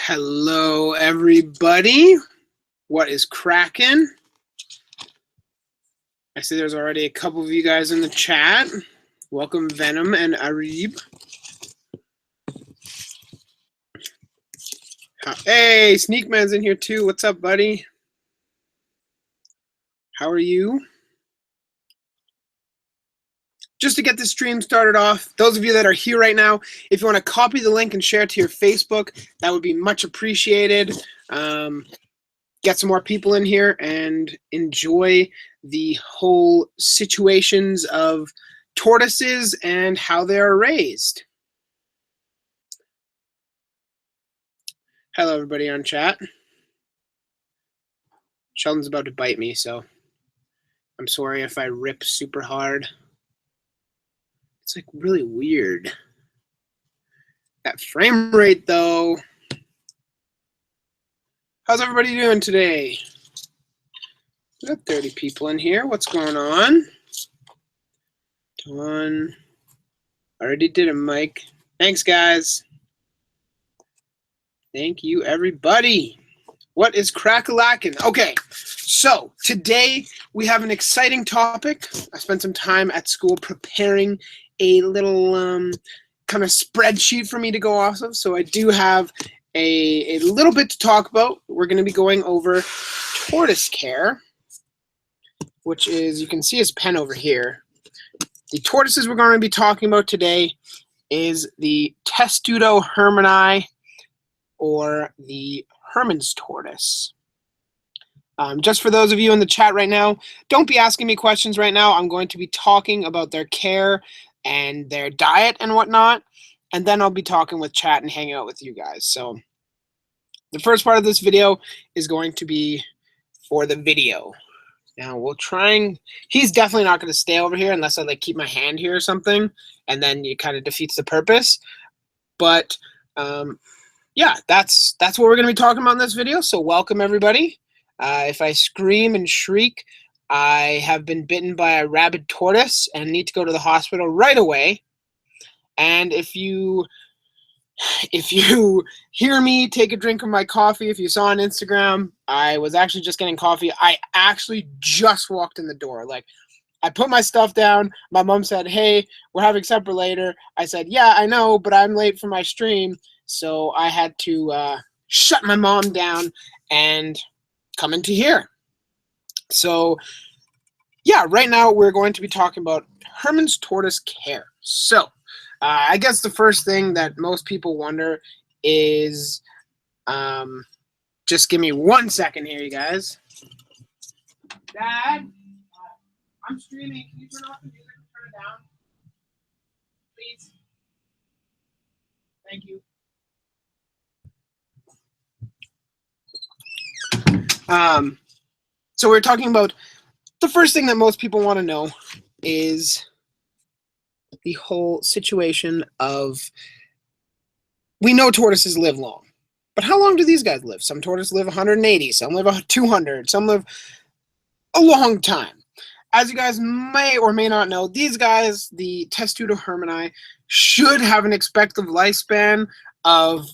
Hello, everybody. What is cracking? I see there's already a couple of you guys in the chat. Welcome, Venom and Arib. Hey, Sneakman's in here too. What's up, buddy? How are you? Just to get this stream started off, those of you that are here right now, if you want to copy the link and share it to your Facebook, that would be much appreciated. Get some more people in here and enjoy the whole situations of tortoises and how they are raised. Hello, everybody on chat. Sheldon's about to bite me, so I'm sorry if I rip super hard. It's like really weird. That frame rate, though. How's everybody doing today? We got 30 people in here. What's going on? Dawn. Already did a mic. Thanks, guys. Thank you, everybody. What is crack-a-lackin'? Okay, so today we have an exciting topic. I spent some time at school preparing a little kind of spreadsheet for me to go off of. So I do have a little bit to talk about. We're going to be going over tortoise care, which is, you can see his pen over here. The tortoises we're going to be talking about today is the Testudo hermanni, or the Hermanns tortoise. Just for those of you in the chat right now, don't be asking me questions right now. I'm going to be talking about their care and their diet and whatnot, and then I'll be talking with chat and hanging out with you guys. So the first part of this video is going to be for the video. Now we'll try and, he's definitely not going to stay over here unless I like keep my hand here or something, and then it kind of defeats the purpose. But yeah, that's what we're going to be talking about in this video. So welcome, everybody. If I scream and shriek, I have been bitten by a rabid tortoise and need to go to the hospital right away. And if you hear me take a drink of my coffee, if you saw on Instagram, I was actually just getting coffee. I actually just walked in the door. Like, I put my stuff down. My mom said, hey, we're having supper later. I said, yeah, I know, but I'm late for my stream. So I had to shut my mom down and come into here. So yeah, right now we're going to be talking about Hermanns tortoise care. So I guess the first thing that most people wonder is, just give me 1 second here, you guys. Dad, I'm streaming. Can you turn off the music and turn it down? Please. Thank you. So we're talking about the first thing that most people want to know is the whole situation of, we know tortoises live long, but how long do these guys live? Some tortoises live 180, some live 200, some live a long time. As you guys may or may not know, these guys, the Testudo hermanni, should have an expected lifespan of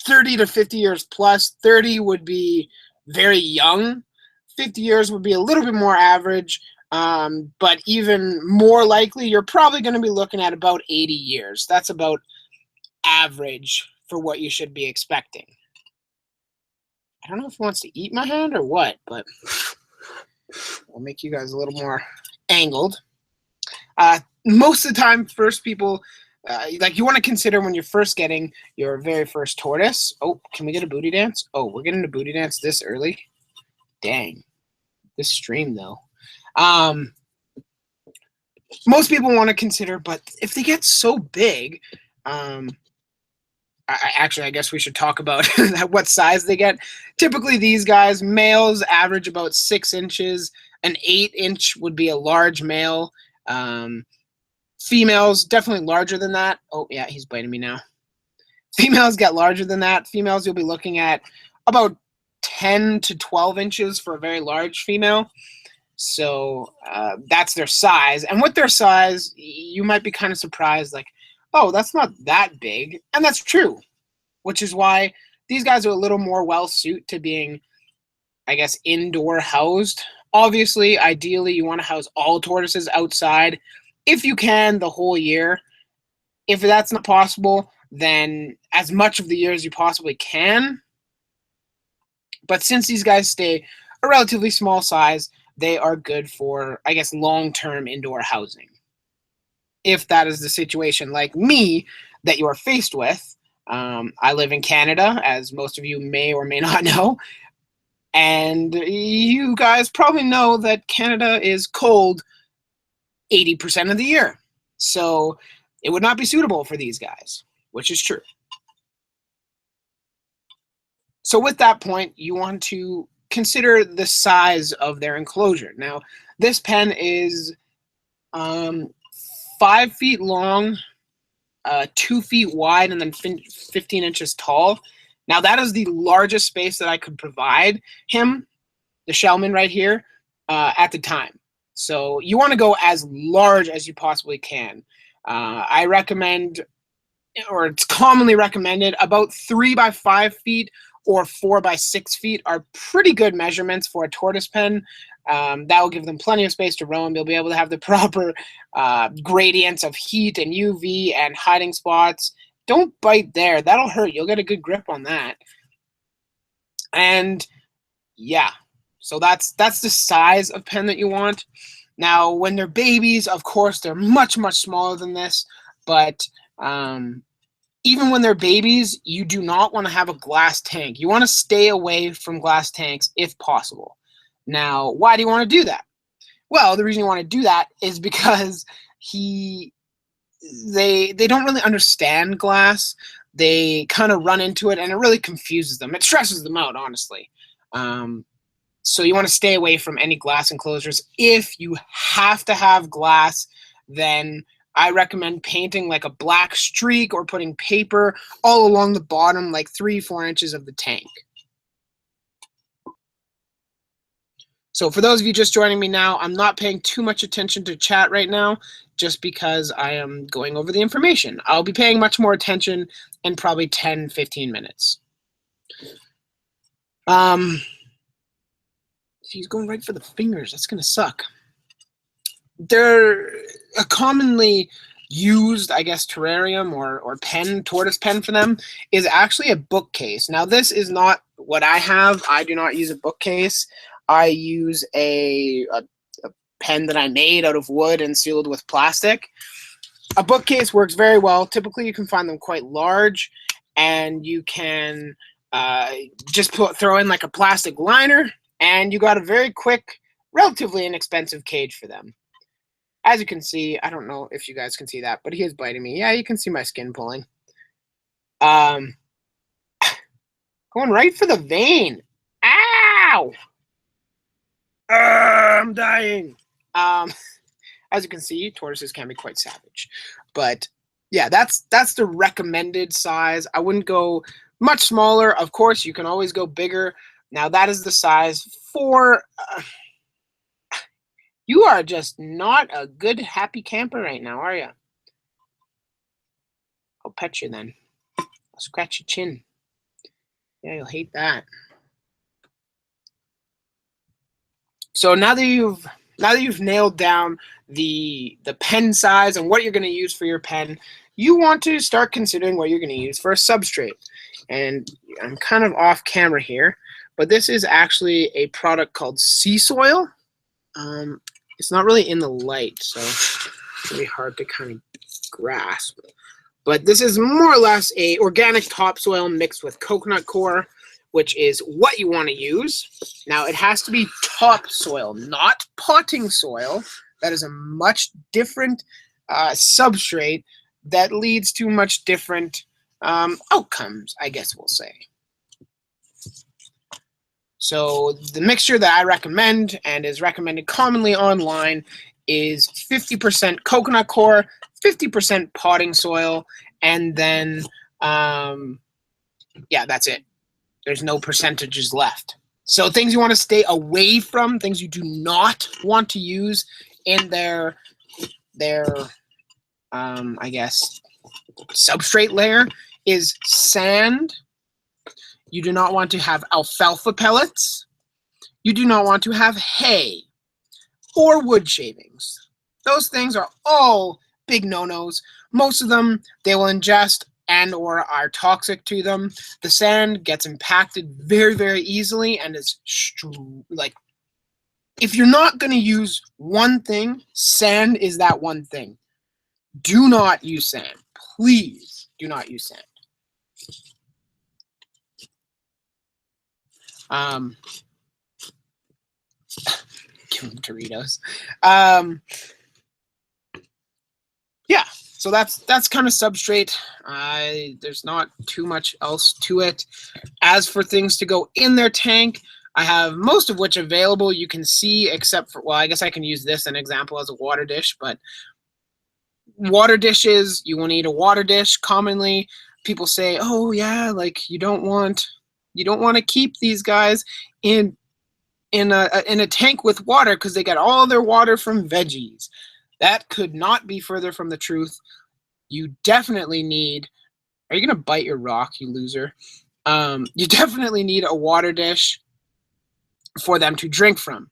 30 to 50 years plus. 30 would be very young. 50 years would be a little bit more average, but even more likely, you're probably going to be looking at about 80 years. That's about average for what you should be expecting. I don't know if he wants to eat my hand or what, but I'll make you guys a little more angled. Most of the time, first people, like, you want to consider when you're first getting your very first tortoise. Oh, can we get a booty dance? Oh, we're getting a booty dance this early? Dang. This stream, though. Most people want to consider, but if they get so big, actually, I guess we should talk about what size they get. Typically, these guys, males, average about 6 inches. An 8-inch would be a large male. Females, definitely larger than that. Oh, yeah, he's biting me now. Females get larger than that. Females, you'll be looking at about 10 to 12 inches for a very large female. So that's their size. And with their size, you might be kind of surprised, like, oh, that's not that big. And that's true, which is why these guys are a little more well suited to being, I guess, indoor housed. Obviously, ideally, you want to house all tortoises outside if you can the whole year. If that's not possible, then as much of the year as you possibly can. But since these guys stay a relatively small size, they are good for, I guess, long-term indoor housing. If that is the situation like me that you are faced with, I live in Canada, as most of you may or may not know, and you guys probably know that Canada is cold 80% of the year. So it would not be suitable for these guys, which is true. So with that point, you want to consider the size of their enclosure. Now, this pen is 5 feet long, 2 feet wide, and then 15 inches tall. Now, that is the largest space that I could provide him, the Shellman right here, at the time. So you want to go as large as you possibly can. I recommend, or it's commonly recommended, about 3 by 5 feet or 4 by 6 feet are pretty good measurements for a tortoise pen. That will give them plenty of space to roam. You'll be able to have the proper gradients of heat and UV and hiding spots. Don't bite there. That'll hurt. You'll get a good grip on that. And yeah, so that's the size of pen that you want. Now, when they're babies, of course, they're much, much smaller than this. But even when they're babies, you do not want to have a glass tank. You want to stay away from glass tanks if possible. Now, why do you want to do that? Well, the reason you want to do that is because they don't really understand glass. They kind of run into it, and it really confuses them. It stresses them out, honestly. So you want to stay away from any glass enclosures. If you have to have glass, then I recommend painting like a black streak or putting paper all along the bottom, like 3-4 inches of the tank. So for those of you just joining me now, I'm not paying too much attention to chat right now just because I am going over the information. I'll be paying much more attention in probably 10-15 minutes. He's going right for the fingers. That's going to suck. They're a commonly used, I guess, terrarium or pen, tortoise pen for them is actually a bookcase. Now, this is not what I have. I do not use a bookcase. I use a pen that I made out of wood and sealed with plastic. A bookcase works very well. Typically, you can find them quite large, and you can just throw in like a plastic liner, and you got a very quick, relatively inexpensive cage for them. As you can see, I don't know if you guys can see that, but he is biting me. Yeah, you can see my skin pulling. Going right for the vein. Ow! I'm dying. As you can see, tortoises can be quite savage. But yeah, that's the recommended size. I wouldn't go much smaller. Of course, you can always go bigger. Now, that is the size for... you are just not a good, happy camper right now, are you? I'll pet you then. I'll scratch your chin. Yeah, you'll hate that. So now that you've nailed down the pen size and what you're going to use for your pen, you want to start considering what you're going to use for a substrate. And I'm kind of off camera here, but this is actually a product called sea soil. It's not really in the light, so it's really hard to kind of grasp. But this is more or less a organic topsoil mixed with coconut coir, which is what you want to use. Now, it has to be topsoil, not potting soil. That is a much different substrate that leads to much different outcomes, I guess we'll say. So the mixture that I recommend and is recommended commonly online is 50% coconut coir, 50% potting soil, and then, yeah, that's it. There's no percentages left. So things you want to stay away from, things you do not want to use in their I guess, substrate layer is sand. You do not want to have alfalfa pellets. You do not want to have hay or wood shavings. Those things are all big no-nos. Most of them they will ingest and or are toxic to them. The sand gets impacted very, very easily and is like, if you're not going to use one thing, sand is that one thing. Do not use sand. Please do not use sand. Give them Doritos. Yeah, so that's kind of substrate. There's not too much else to it. As for things to go in their tank, I have most of which available. You can see, except for, well, I guess I can use this an example as a water dish, but water dishes, you will need a water dish. Commonly, people say, oh yeah, like you don't want to keep these guys in a tank with water because they get all their water from veggies. That could not be further from the truth. You definitely need, are you gonna bite your rock, you loser? You definitely need a water dish for them to drink from.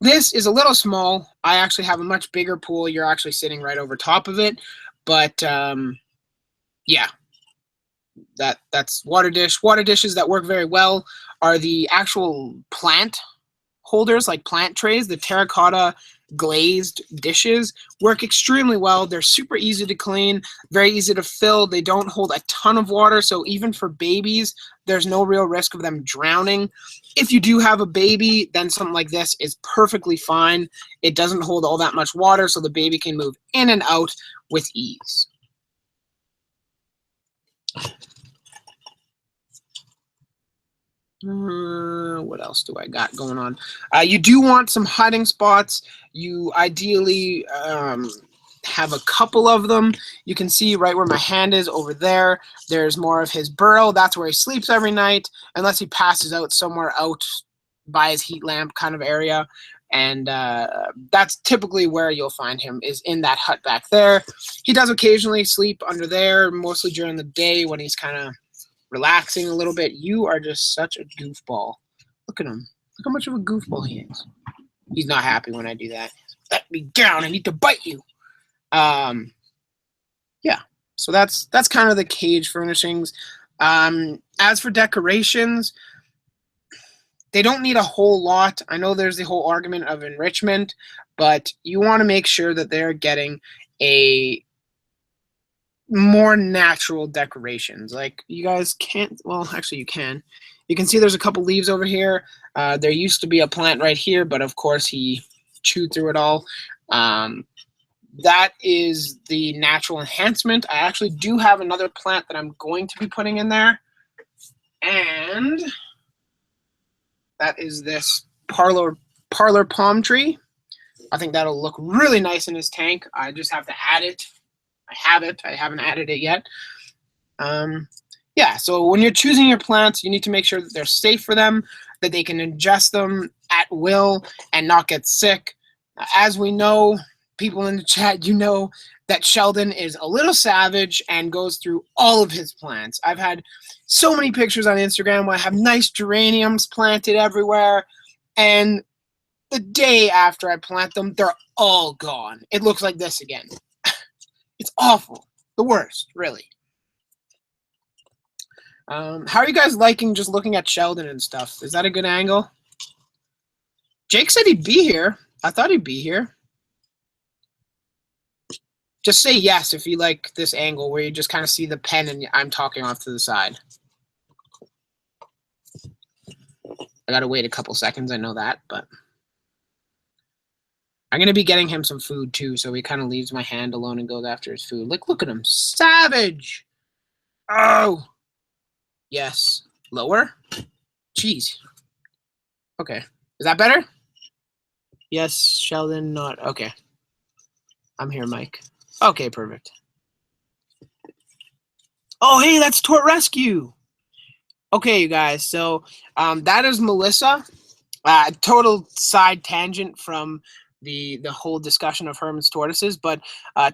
This is a little small. I actually have a much bigger pool. You're actually sitting right over top of it. But yeah, that's water dish. Water dishes that work very well are the actual plant holders, like plant trays. The terracotta glazed dishes work extremely well. They're super easy to clean, very easy to fill. They don't hold a ton of water, so even for babies, there's no real risk of them drowning. If you do have a baby, then something like this is perfectly fine. It doesn't hold all that much water, so the baby can move in and out with ease. What else do I got going on? You do want some hiding spots. You ideally have a couple of them. You can see right where my hand is over there. There's more of his burrow. That's where he sleeps every night, unless he passes out somewhere out by his heat lamp kind of area. And that's typically where you'll find him, is in that hut back there. He does occasionally sleep under there, mostly during the day when he's kind of relaxing a little bit. You are just such a goofball. Look at him. Look how much of a goofball he is. He's not happy when I do that. Let me down. I need to bite you. Yeah. So that's kind of the cage furnishings. As for decorations, they don't need a whole lot. I know there's the whole argument of enrichment, but you want to make sure that they're getting a more natural decorations. Like, you guys can't, well, actually you can. You can see there's a couple leaves over here. There used to be a plant right here, but of course he chewed through it all. That is the natural enhancement. I actually do have another plant that I'm going to be putting in there. And that is this parlor palm tree. I think that'll look really nice in his tank. I just have to add it. I have it. I haven't added it yet. Yeah, so when you're choosing your plants, you need to make sure that they're safe for them, that they can ingest them at will and not get sick. As we know, people in the chat, you know that Sheldon is a little savage and goes through all of his plants. I've had so many pictures on Instagram where I have nice geraniums planted everywhere, and the day after I plant them, they're all gone. It looks like this again. It's awful. The worst, really. How are you guys liking just looking at Sheldon and stuff? Is that a good angle? Jake said he'd be here. I thought he'd be here. Just say yes if you like this angle where you just kind of see the pen and I'm talking off to the side. I gotta wait a couple seconds, I know that, but I'm gonna be getting him some food too, so he kind of leaves my hand alone and goes after his food. Look at him, savage! Oh, yes. Lower? Jeez. Okay, is that better? Yes, Sheldon, not okay. I'm here, Mike. Okay, perfect. Oh, hey, that's Tort Rescue. Okay, you guys, so that is Melissa. Total side tangent from the whole discussion of Hermanns tortoises, but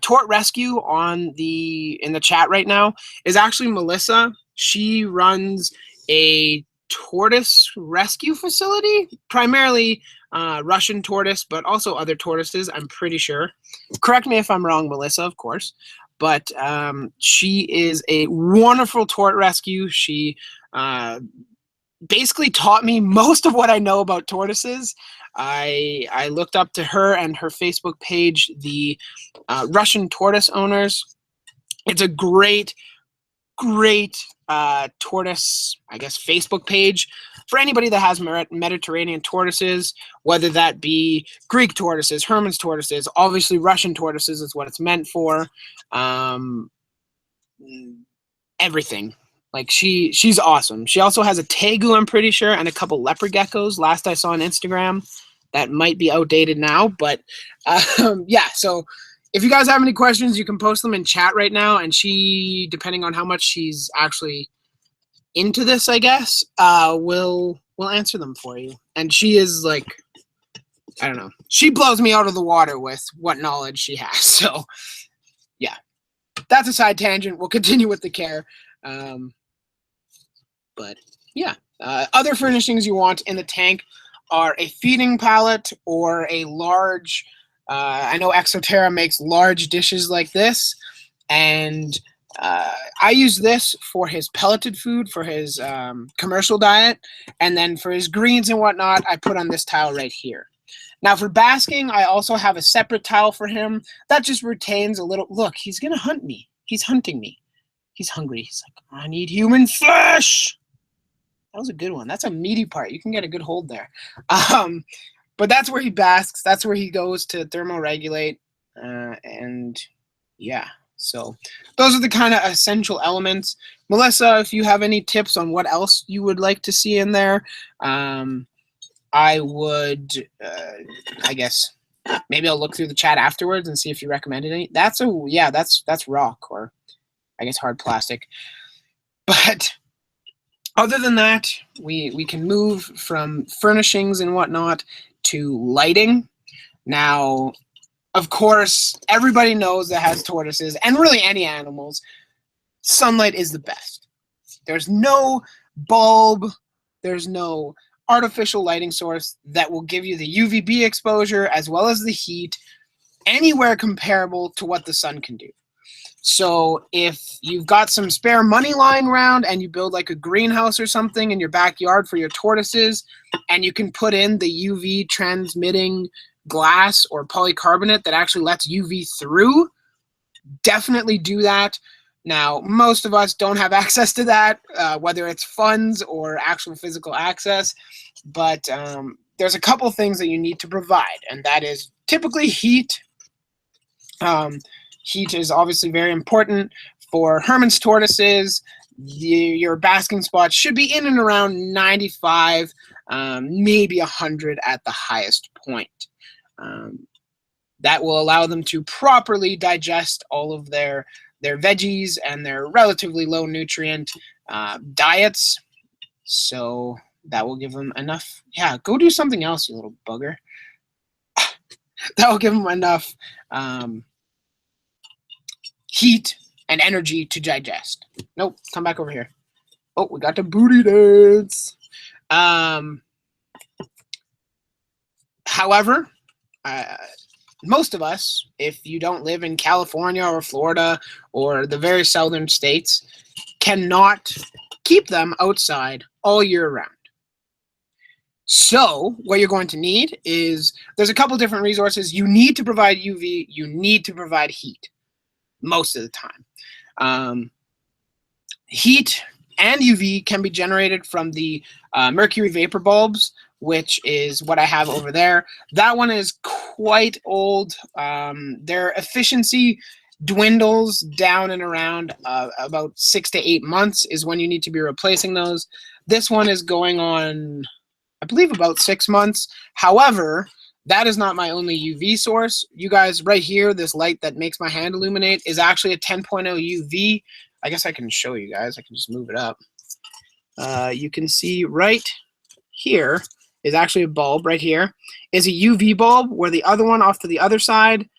Tort Rescue in the chat right now is actually Melissa. She runs a tortoise rescue facility, primarily Russian tortoise, but also other tortoises, I'm pretty sure. Correct me if I'm wrong, Melissa, of course. But she is a wonderful tort rescue. She basically taught me most of what I know about tortoises. I looked up to her and her Facebook page, the Russian tortoise owners. It's a great tortoise, I guess, Facebook page for anybody that has Mediterranean tortoises, whether that be Greek tortoises, Hermanns tortoises, obviously Russian tortoises is what it's meant for. Everything. Like she's awesome. She also has a tegu, I'm pretty sure, and a couple leopard geckos. Last I saw on Instagram, that might be outdated now, but yeah. So if you guys have any questions, you can post them in chat right now, and she, depending on how much she's actually into this, I guess, will answer them for you. And she is like, I don't know, she blows me out of the water with what knowledge she has. So yeah, that's a side tangent. We'll continue with the care. But yeah, other furnishings you want in the tank are a feeding pallet or a large, I know Exoterra makes large dishes like this, and I use this for his pelleted food, for his commercial diet, and then for his greens and whatnot, I put on this tile right here. Now for basking, I also have a separate tile for him that just retains a little, look, he's gonna hunt me. He's hunting me. He's hungry. He's like, I need human flesh. That was a good one. That's a meaty part. You can get a good hold there. But that's where he basks. That's where he goes to thermoregulate. And yeah, so those are the kind of essential elements. Melissa, if you have any tips on what else you would like to see in there, I would, I guess, maybe I'll look through the chat afterwards and see if you recommended any. That's rock, or I guess hard plastic. But other than that, we can move from furnishings and whatnot to lighting. Now, of course, everybody knows that has tortoises, and really any animals, sunlight is the best. There's no bulb, there's no artificial lighting source that will give you the UVB exposure as well as the heat anywhere comparable to what the sun can do. So if you've got some spare money lying around and you build like a greenhouse or something in your backyard for your tortoises, and you can put in the UV transmitting glass or polycarbonate that actually lets UV through, definitely do that. Now, most of us don't have access to that, whether it's funds or actual physical access, but there's a couple things that you need to provide, and that is typically heat. Heat is obviously very important for Hermanns tortoises. Your basking spots should be in and around 95, maybe 100 at the highest point. That will allow them to properly digest all of their veggies and their relatively low nutrient diets. So that will give them enough. Yeah, go do something else, you little bugger. That will give them enough heat and energy to digest. Nope, come back over here. Oh, we got the booty dance. However, most of us, if you don't live in California or Florida or the very southern states, cannot keep them outside all year round. So what you're going to need is, there's a couple different resources. You need to provide UV, you need to provide heat most of the time. Heat and UV can be generated from the mercury vapor bulbs, which is what I have over there. That one is quite old. Their efficiency dwindles down and around about 6 to 8 months is when you need to be replacing those. This one is going on, I believe, about 6 months. However, that is not my only UV source. You guys, right here, this light that makes my hand illuminate is actually a 10.0 UV. I guess I can show you guys. I can just move it up. You can see right here is actually a bulb right here. Is a UV bulb, where the other one off to the other side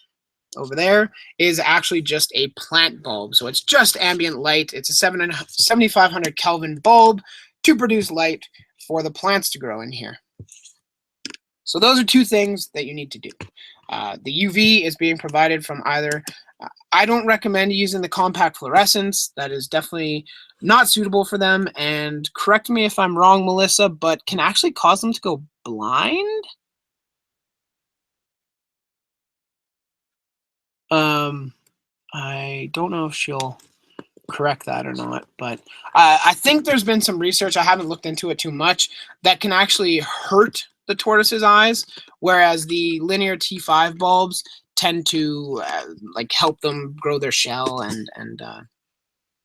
over there is actually just a plant bulb. So it's just ambient light. It's a 7500 Kelvin bulb. to produce light for the plants to grow in here. So those are two things that you need to do. The UV is being provided from either, I don't recommend using the compact fluorescence. That is definitely not suitable for them. And correct me if I'm wrong, Melissa, but can actually cause them to go blind. I don't know if she'll correct that or not, but I think there's been some research, I haven't looked into it too much, that can actually hurt the tortoise's eyes, whereas the linear T5 bulbs tend to like help them grow their shell and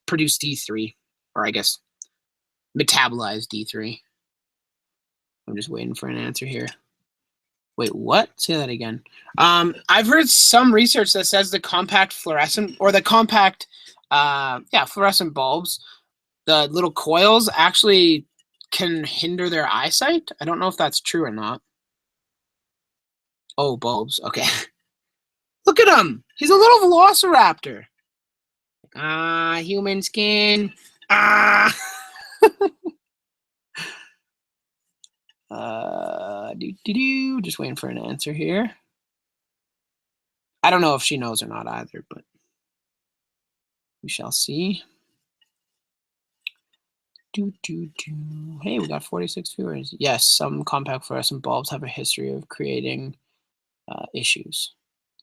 produce D3, or I guess metabolize D3. I'm just waiting for an answer here. Wait, what? Say that again. I've heard some research that says the compact fluorescent, or the compact, fluorescent bulbs, the little coils actually can hinder their eyesight. I don't know if that's true or not. Oh, bulbs. Okay. Look at him. He's a little velociraptor. Human skin. Just waiting for an answer here. I don't know if she knows or not either, but we shall see. Hey, we got 46 viewers. Yes, some compact fluorescent bulbs have a history of creating issues.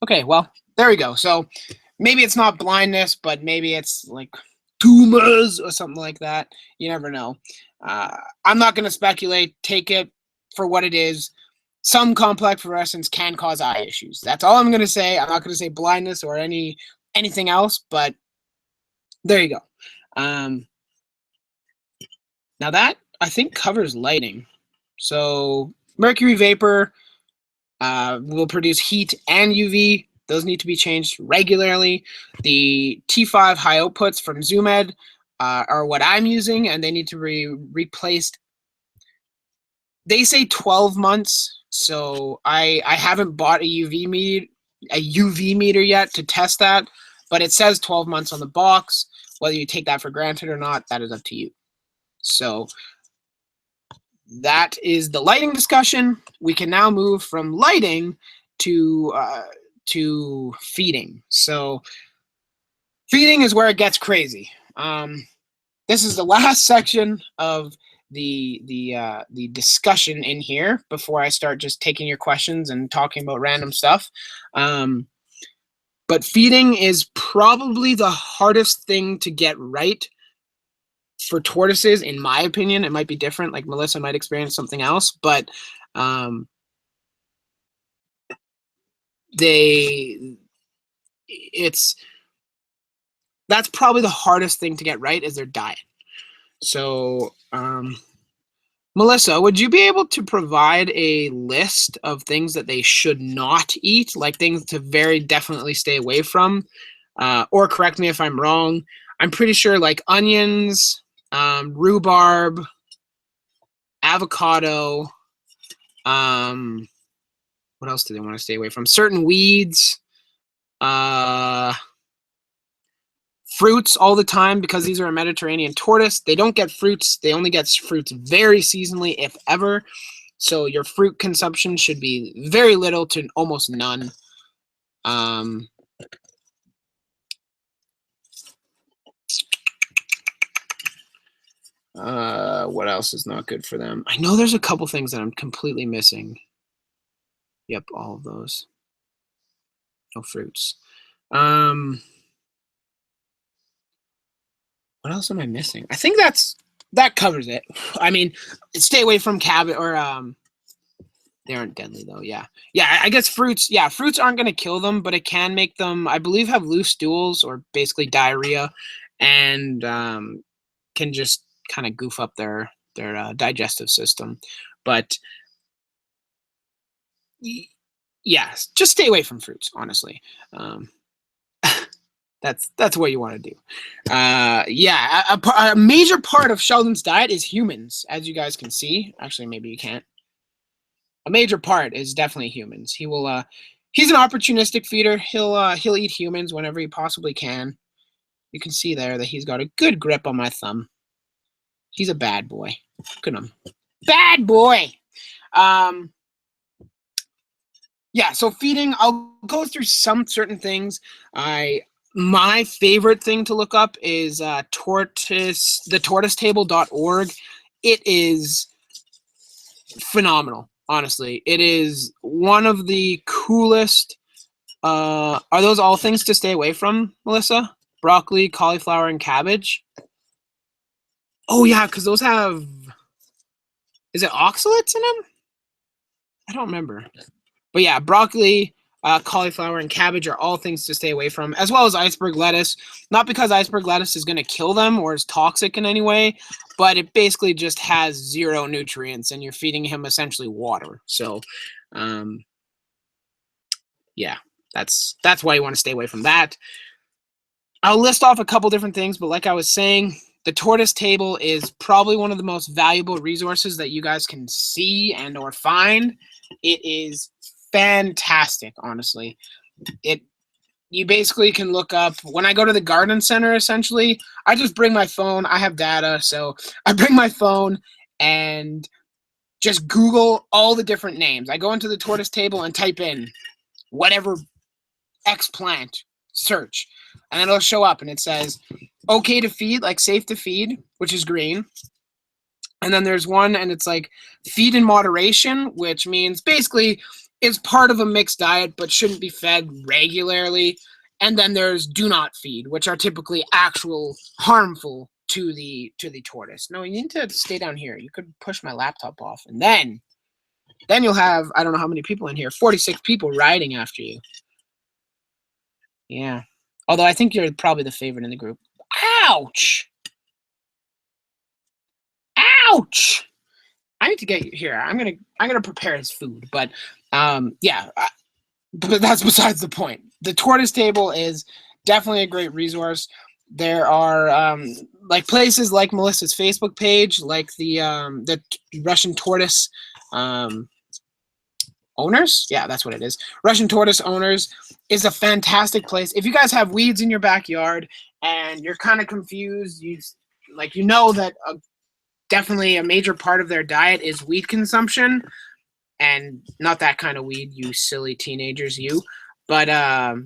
Okay, well, there we go. So maybe it's not blindness, but maybe it's like tumors or something like that. You never know. I'm not going to speculate. Take it for what it is. Some complex fluorescence can cause eye issues. That's all I'm going to say. I'm not going to say blindness or anything else, but there you go. Now that, I think, covers lighting. So mercury vapor will produce heat and UV. Those need to be changed regularly. The T5 high outputs from ZoomEd are what I'm using, and they need to be replaced. They say 12 months, so I haven't bought a UV meter yet to test that, but it says 12 months on the box. Whether you take that for granted or not, that is up to you. So that is the lighting discussion. We can now move from lighting to feeding. So feeding is where it gets crazy. This is the last section of the discussion in here before I start just taking your questions and talking about random stuff. But feeding is probably the hardest thing to get right for tortoises, in my opinion. It might be different, like Melissa might experience something else, but that's probably the hardest thing to get right, is their diet. So Melissa, would you be able to provide a list of things that they should not eat, like things to very definitely stay away from? Or correct me if I'm wrong. I'm pretty sure like onions, rhubarb, avocado, what else do they want to stay away from? Certain weeds, fruits all the time, because these are a Mediterranean tortoise. They don't get fruits. They only get fruits very seasonally, if ever. So your fruit consumption should be very little to almost none. What else is not good for them? I know there's a couple things that I'm completely missing. Yep, all of those. No fruits. What else am I missing? I think that covers it. I mean, stay away from cabbage, or they aren't deadly though. Yeah, I guess fruits. Yeah, fruits aren't going to kill them, but it can make them, I believe, have loose stools, or basically diarrhea, and can just kind of goof up their digestive system. But yeah, just stay away from fruits, honestly. That's what you want to do. Yeah, a major part of Sheldon's diet is humans, as you guys can see. Actually, maybe you can't. A major part is definitely humans. He will. He's an opportunistic feeder. He'll eat humans whenever he possibly can. You can see there that he's got a good grip on my thumb. He's a bad boy. Look at him. Bad boy. Yeah, so feeding, I'll go through some certain things. My favorite thing to look up is tortoisetable.org. It is phenomenal, honestly. It is one of the coolest. Are those all things to stay away from, Melissa? Broccoli, cauliflower, and cabbage? Oh, yeah, because those have... Is it oxalates in them? I don't remember. But yeah, broccoli, cauliflower, and cabbage are all things to stay away from, as well as iceberg lettuce. Not because iceberg lettuce is going to kill them or is toxic in any way, but it basically just has zero nutrients, and you're feeding him essentially water. So, yeah, that's why you want to stay away from that. I'll list off a couple different things, but like I was saying, the tortoise table is probably one of the most valuable resources that you guys can see and or find. It is fantastic, honestly. You basically can look up, when I go to the garden center, essentially, I just bring my phone. I have data, so I bring my phone and just Google all the different names. I go into the tortoise table and type in whatever X plant, search, and then it'll show up and it says okay to feed, like safe to feed, which is green. And then there's one and it's like feed in moderation, which means basically is part of a mixed diet but shouldn't be fed regularly. And then there's do not feed, which are typically actual harmful to the tortoise. No, you need to stay down here. You could push my laptop off, and then you'll have, I don't know how many people in here, 46 people riding after you. Yeah. Although I think you're probably the favorite in the group. Ouch! Ouch! I need to get you here. I'm gonna prepare his food, but yeah, but that's besides the point. The tortoise table is definitely a great resource. There are like places like Melissa's Facebook page, like the Russian tortoise owners. Yeah, that's what it is. Russian tortoise owners is a fantastic place. If you guys have weeds in your backyard and you're kind of confused, you know that definitely a major part of their diet is weed consumption, and not that kind of weed, you silly teenagers, you. But a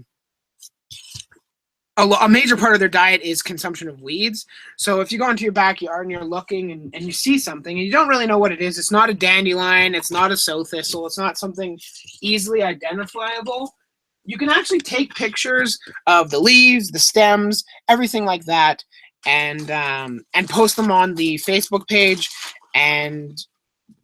major part of their diet is consumption of weeds. So if you go into your backyard and you're looking and you see something and you don't really know what it is, it's not a dandelion, it's not a sow thistle, it's not something easily identifiable, you can actually take pictures of the leaves, the stems, everything like that, and post them on the Facebook page, and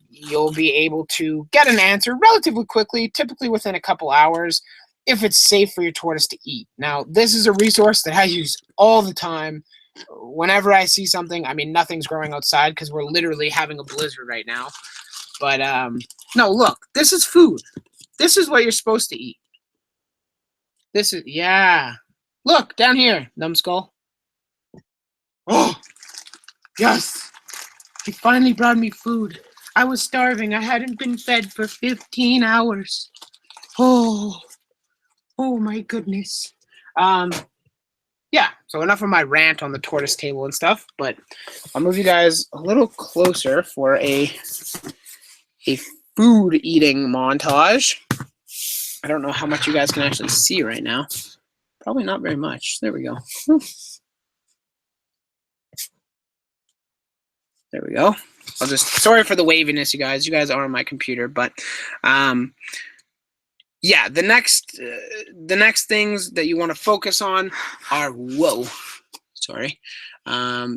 you'll be able to get an answer relatively quickly, typically within a couple hours, if it's safe for your tortoise to eat. Now, this is a resource that I use all the time. Whenever I see something, I mean, nothing's growing outside because we're literally having a blizzard right now. But no, look, this is food. This is what you're supposed to eat. This is, yeah. Look, down here, numbskull. Oh, yes. He finally brought me food. I was starving. I hadn't been fed for 15 hours. Oh my goodness. Yeah, so enough of my rant on the tortoise table and stuff, but I'll move you guys a little closer for a food eating montage. I don't know how much you guys can actually see right now. Probably not very much. There we go. There we go. Sorry for the waviness, you guys. You guys are on my computer, but yeah, the next things that you want to focus on are,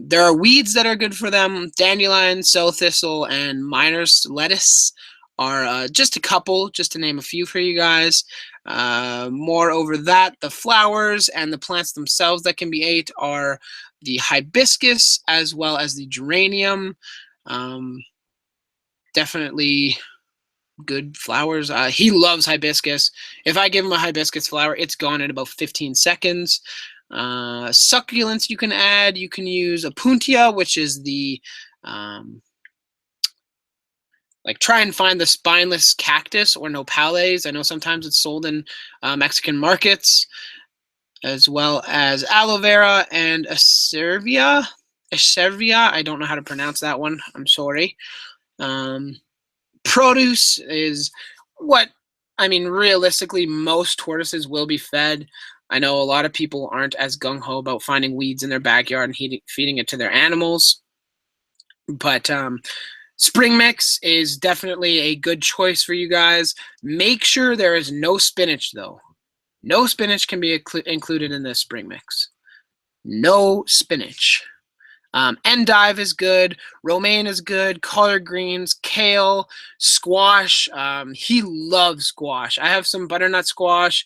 there are weeds that are good for them. Dandelion, sow thistle, and miner's lettuce are just a couple, just to name a few for you guys. Moreover that, the flowers and the plants themselves that can be ate are the hibiscus as well as the geranium. Definitely good flowers. He loves hibiscus. If I give him a hibiscus flower, it's gone in about 15 seconds. Succulents you can add. You can use Opuntia, which is the try and find the spineless cactus or nopales. I know sometimes it's sold in Mexican markets, as well as aloe vera and acervia. Echeveria. I don't know how to pronounce that one. I'm sorry. Produce is what, I mean, realistically, most tortoises will be fed. I know a lot of people aren't as gung-ho about finding weeds in their backyard and feeding it to their animals. But spring mix is definitely a good choice for you guys. Make sure there is no spinach, though. No spinach can be included in this spring mix. No spinach. Endive is good. Romaine is good. Collard greens, kale, squash. He loves squash. I have some butternut squash.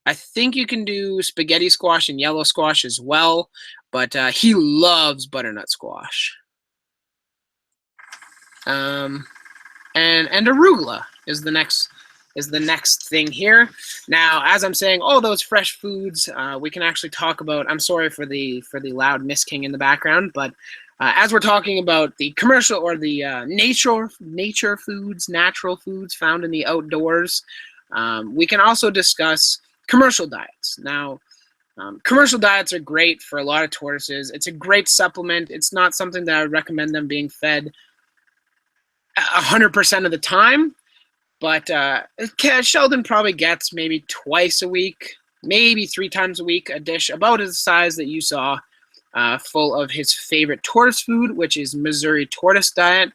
I think you can do spaghetti squash and yellow squash as well, but he loves butternut squash. And arugula is the next thing here. Now, as I'm saying, all those fresh foods, we can actually talk about. I'm sorry for the loud misking in the background, but as we're talking about the commercial or the nature foods, natural foods found in the outdoors, we can also discuss commercial diets. Now, commercial diets are great for a lot of tortoises. It's a great supplement. It's not something that I would recommend them being fed 100% of the time. But Sheldon probably gets maybe twice a week, maybe 3 times a week, a dish about the size that you saw, full of his favorite tortoise food, which is Missouri tortoise diet.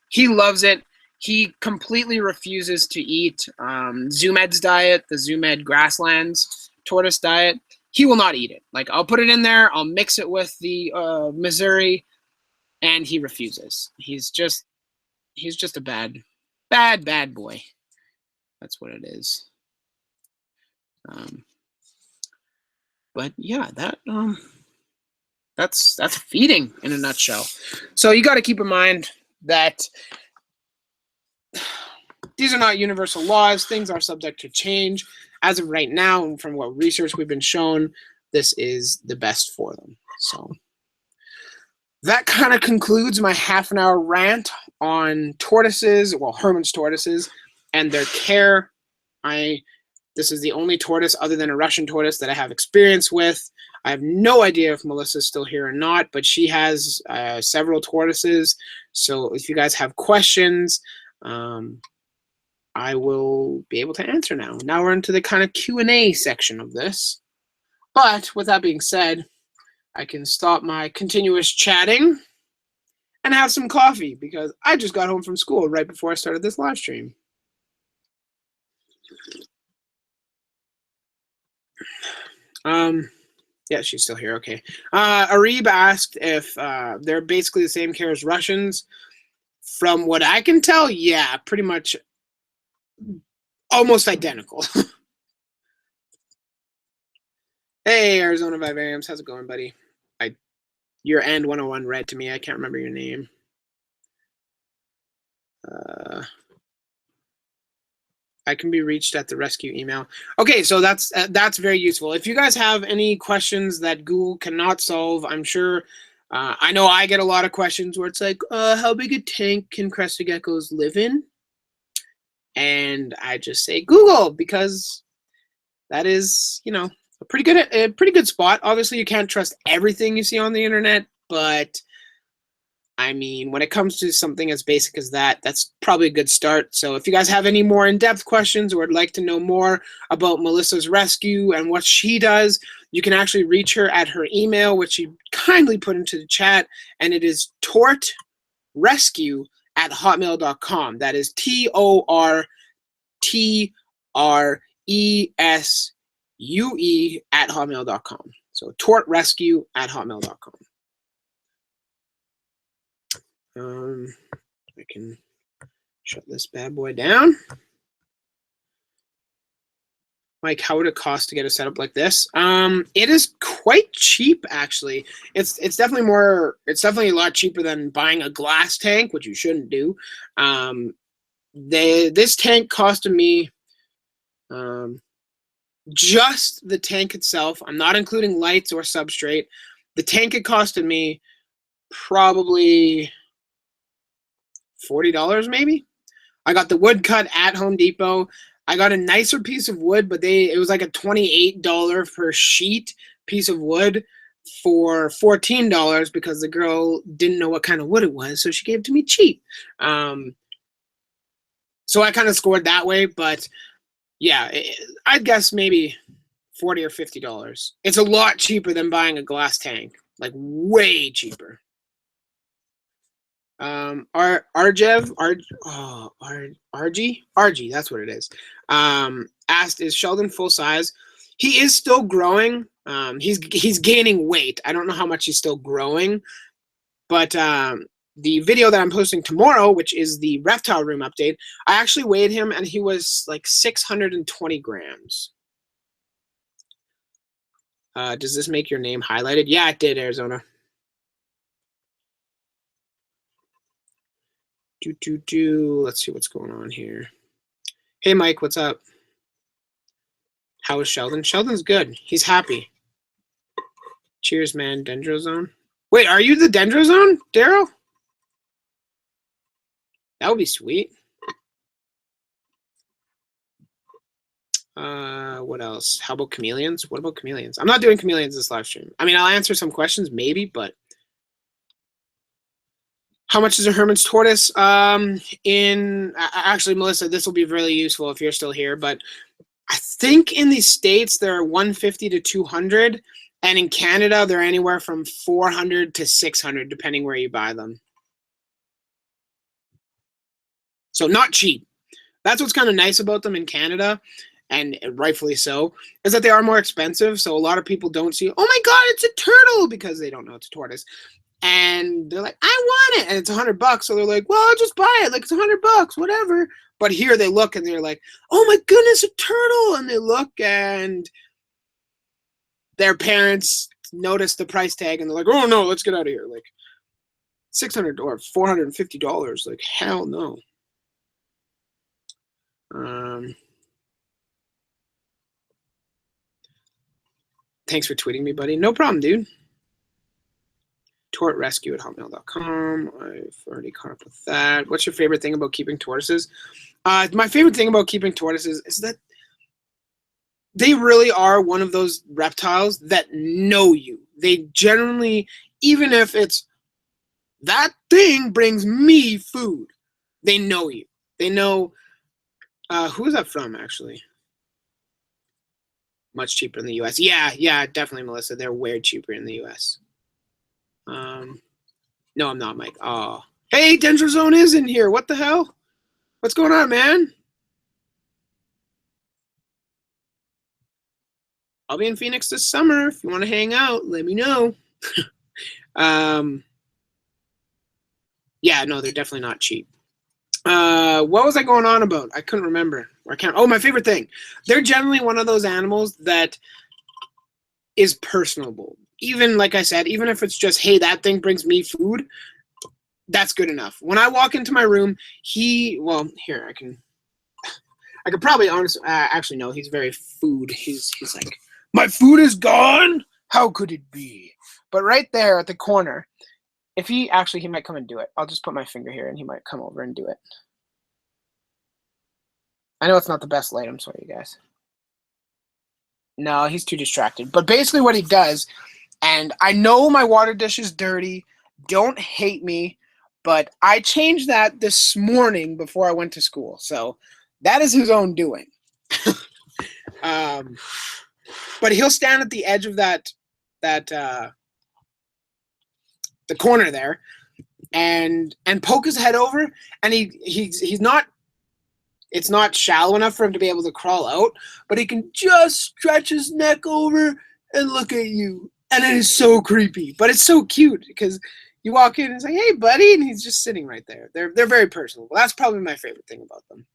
He loves it. He completely refuses to eat Zoomed's diet, the Zoomed Grasslands tortoise diet. He will not eat it. Like, I'll put it in there, I'll mix it with the Missouri, and he refuses. He's just a bad boy. That's what it is. But yeah, that's feeding in a nutshell. So you got to keep in mind that these are not universal laws. Things are subject to change. As of right now, and from what research we've been shown, this is the best for them. So that kind of concludes my half-an-hour rant on tortoises, well, Hermanns tortoises, and their care. This is the only tortoise other than a Russian tortoise that I have experience with. I have no idea if Melissa's still here or not, but she has several tortoises. So if you guys have questions, I will be able to answer now. Now we're into the kind of Q&A section of this. But with that being said, I can stop my continuous chatting and have some coffee because I just got home from school right before I started this live stream. Yeah, she's still here. Okay. Arib asked if they're basically the same care as Russians. From what I can tell, yeah, pretty much almost identical. Hey, Arizona Vivariums, how's it going, buddy? Your End 101 read to me. I can't remember your name. I can be reached at the rescue email. Okay, so that's very useful. If you guys have any questions that Google cannot solve, I'm sure. I know I get a lot of questions where it's like, how big a tank can crested geckos live in? And I just say Google because that is, a pretty good spot. Obviously, you can't trust everything you see on the internet, but I mean, when it comes to something as basic as that, that's probably a good start. So if you guys have any more in-depth questions or would like to know more about Melissa's rescue and what she does, you can actually reach her at her email, which she kindly put into the chat, and it is tortrescue@hotmail.com. That is TORTRESUE@hotmail.com. So tortrescue@hotmail.com. I can shut this bad boy down. Mike, how would it cost to get a setup like this? It is quite cheap, actually. It's definitely a lot cheaper than buying a glass tank, which you shouldn't do. This tank costed me just the tank itself. I'm not including lights or substrate. The tank, it costed me probably $40 maybe. I got the wood cut at Home Depot. I got a nicer piece of wood, but it was like a $28 per sheet piece of wood. for $14 because the girl didn't know what kind of wood it was, so she gave it to me cheap. So I kind of scored that way, but yeah, I'd guess maybe $40 or $50. It's a lot cheaper than buying a glass tank, like way cheaper. Arjev, RG, that's what it is. Asked, is Sheldon full size? He is still growing. He's gaining weight. I don't know how much he's still growing, but the video that I'm posting tomorrow, which is the reptile room update, I actually weighed him and he was like 620 grams. Does this make your name highlighted? Yeah, it did, Arizona. Let's see what's going on here. Hey, Mike, what's up? How is Sheldon? Sheldon's good. He's happy. Cheers, man. Dendrozone. Wait, are you the Dendrozone, Daryl? That would be sweet. What else? How about chameleons? What about chameleons? I'm not doing chameleons this live stream. I mean, I'll answer some questions, maybe, but how much is a Hermanns tortoise? Actually, Melissa, this will be really useful if you're still here, but I think in the States they're 150 to 200, and in Canada they're anywhere from 400 to 600, depending where you buy them. So not cheap. That's what's kind of nice about them in Canada, and rightfully so, is that they are more expensive. So a lot of people don't see, oh my God, it's a turtle, because they don't know it's a tortoise. And they're like, I want it. And it's $100. So they're like, well, I'll just buy it. Like, it's $100, whatever. But here they look and they're like, oh my goodness, a turtle. And they look and their parents notice the price tag and they're like, oh no, let's get out of here. Like $600 or $450. Like, hell no. Thanks for tweeting me, buddy. No problem, dude. tortrescue@hotmail.com. I've already caught up with that. What's your favorite thing about keeping tortoises? My favorite thing about keeping tortoises is that they really are one of those reptiles that know you. They generally, even if it's that thing brings me food, they know you. They know, who is that from, actually? Much cheaper in the US. Yeah, definitely, Melissa. They're way cheaper in the US. No, I'm not, Mike. Oh, hey, Dendrozone is in here. What the hell? What's going on, man? I'll be in Phoenix this summer. If you want to hang out, let me know. Yeah, no, they're definitely not cheap. What was I going on about? I couldn't remember. I can't. Oh, my favorite thing. They're generally one of those animals that is personable. Even, like I said, even if it's just, hey, that thing brings me food, that's good enough. When I walk into my room, well, here, I could probably honestly, actually, no, he's very food. He's like, my food is gone? How could it be? But right there at the corner, if he might come and do it. I'll just put my finger here and he might come over and do it. I know it's not the best light. I'm sorry, you guys. No, he's too distracted. But basically what he does, and I know my water dish is dirty. Don't hate me. But I changed that this morning before I went to school. So that is his own doing. But he'll stand at the edge of the corner there and poke his head over, and he's not, it's not shallow enough for him to be able to crawl out, but he can just stretch his neck over and look at you. And it is so creepy, but it's so cute because you walk in and it's like, hey, buddy, and he's just sitting right there. They're very personal. Well, that's probably my favorite thing about them.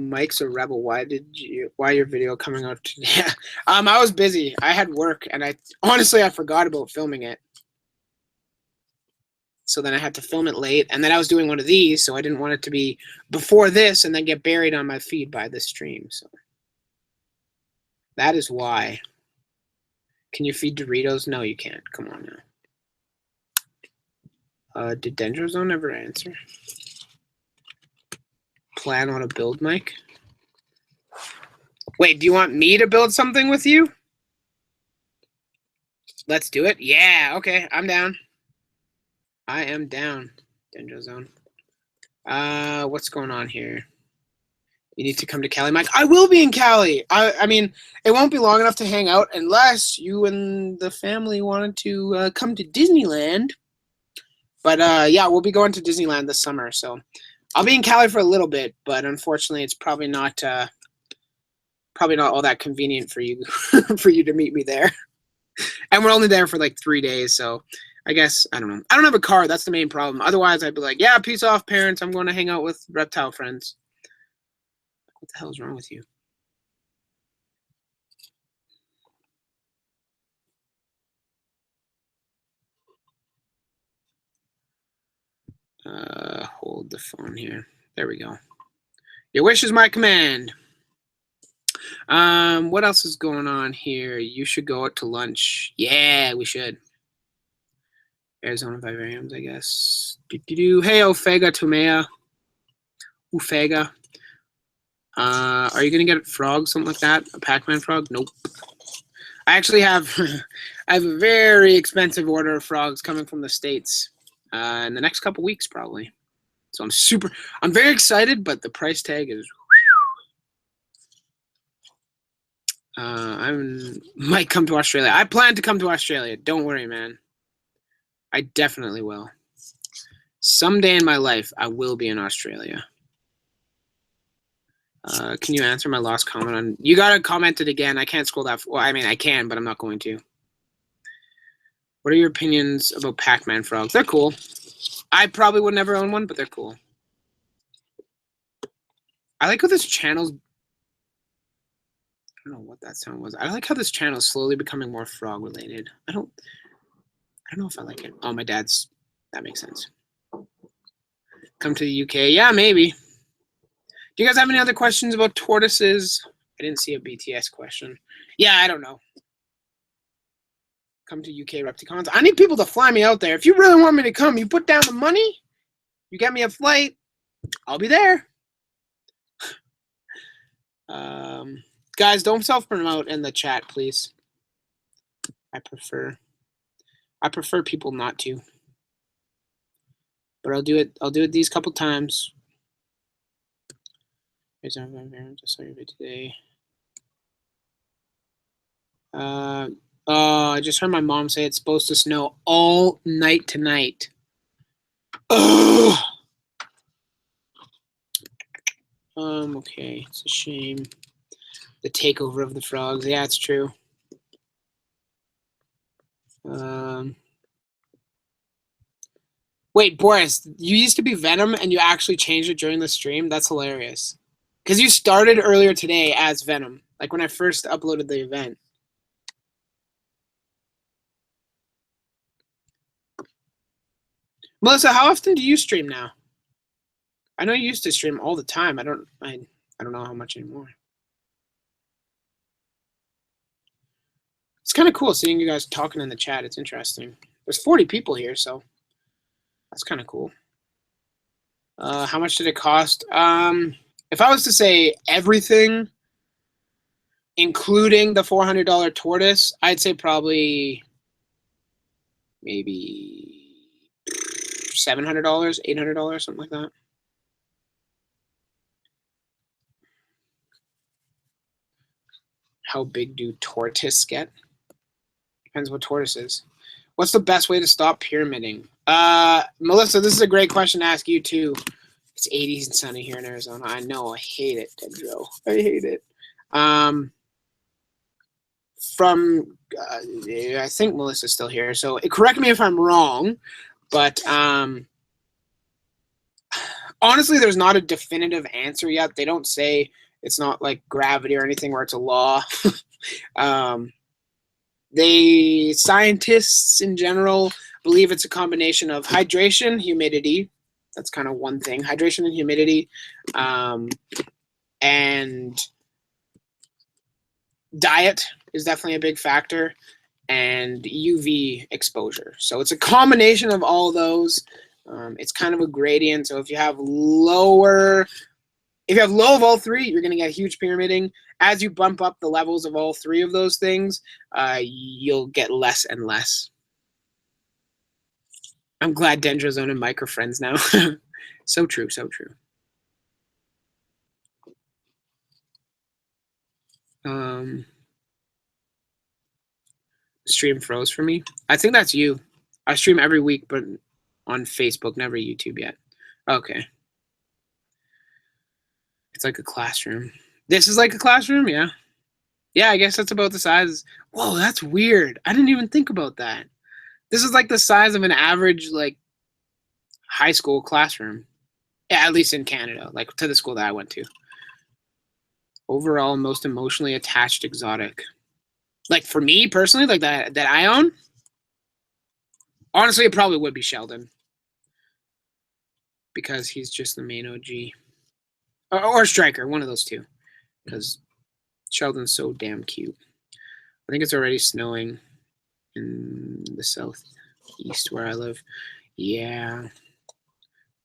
Mike's a rebel. Why your video coming out today? I was busy. I had work, and I forgot about filming it. So then I had to film it late, and then I was doing one of these, so I didn't want it to be before this and then get buried on my feed by this stream. So that is why. Can you feed Doritos? No, you can't. Come on now. Did Dendrozone ever answer? Plan on a build, Mike? Wait, do you want me to build something with you? Let's do it. Yeah, okay, I'm down. I am down. Dendro Zone. What's going on here? You need to come to Cali, Mike. I will be in Cali. I mean, it won't be long enough to hang out unless you and the family wanted to come to Disneyland. But yeah, we'll be going to Disneyland this summer, so I'll be in Cali for a little bit. But unfortunately, it's probably not all that convenient for you for you to meet me there. And we're only there for like 3 days, so I guess I don't know. I don't have a car. That's the main problem. Otherwise, I'd be like, yeah, peace off, parents. I'm going to hang out with reptile friends. What the hell is wrong with you? Hold the phone here. There we go. Your wish is my command. What else is going on here? You should go out to lunch. Yeah, we should. Arizona vivariums, I guess. Hey, Ofega Tumea. Ufega. Are you gonna get a frog, something like that? A Pac-Man frog? Nope. I actually have I have a very expensive order of frogs coming from the States in the next couple weeks probably. So I'm very excited, but the price tag is I might come to Australia. I plan to come to Australia. Don't worry, man. I definitely will. Someday in my life, I will be in Australia. Can you answer my last comment on? You gotta comment it again. I can't scroll that. Well, I mean, I can, but I'm not going to. What are your opinions about Pac-Man frogs? They're cool. I probably would never own one, but they're cool. I like how this channel's. I don't know what that sound was. I like how this channel is slowly becoming more frog related. I don't know if I like it. Oh, my dad's. That makes sense. Come to the UK. Yeah, maybe. Do you guys have any other questions about tortoises? I didn't see a BTS question. Yeah, I don't know. Come to UK Repticons. I need people to fly me out there. If you really want me to come, you put down the money, you get me a flight, I'll be there. Guys, don't self-promote in the chat, please. I prefer people not to. But I'll do it these couple times. Here's our just saw your video today. I just heard my mom say it's supposed to snow all night tonight. Ugh. Okay, it's a shame. The takeover of the frogs. Yeah, it's true. Wait, Boris, you used to be Venom and you actually changed it during the stream? That's hilarious. Because you started earlier today as Venom, like when I first uploaded the event. Melissa, how often do you stream now? I know you used to stream all the time. I don't know how much anymore. It's kind of cool seeing you guys talking in the chat. It's interesting. There's 40 people here, so that's kind of cool. How much did it cost? If I was to say everything, including the $400 tortoise, I'd say probably maybe $700, $800, something like that. How big do tortoises get? Depends what tortoise is. What's the best way to stop pyramiding? Melissa, this is a great question to ask you too. It's 80s and sunny here in Arizona. I know. I hate it, Dendro. I hate it. I think Melissa's still here, so correct me if I'm wrong, but honestly, there's not a definitive answer yet. They don't say it's not like gravity or anything where it's a law. Scientists in general believe it's a combination of hydration, humidity. That's kind of one thing. Hydration and humidity, and diet is definitely a big factor, and UV exposure. So it's a combination of all those. It's kind of a gradient. So if you have lower If you have low of all three, you're going to get huge pyramiding. As you bump up the levels of all three of those things, you'll get less and less. I'm glad Dendrozone and Mike are friends now. So true, so true. Stream froze for me. I think that's you. I stream every week, but on Facebook, never YouTube yet. Okay. It's like a classroom. This is like a classroom, yeah. Yeah, I guess that's about the size. Whoa, that's weird. I didn't even think about that. This is like the size of an average, like, high school classroom. Yeah, at least in Canada, like to the school that I went to. Overall, most emotionally attached exotic. Like for me personally, like that I own. Honestly, it probably would be Sheldon. Because he's just the main OG. Or Striker, one of those two. Because Sheldon's so damn cute. I think it's already snowing in the southeast where I live. Yeah.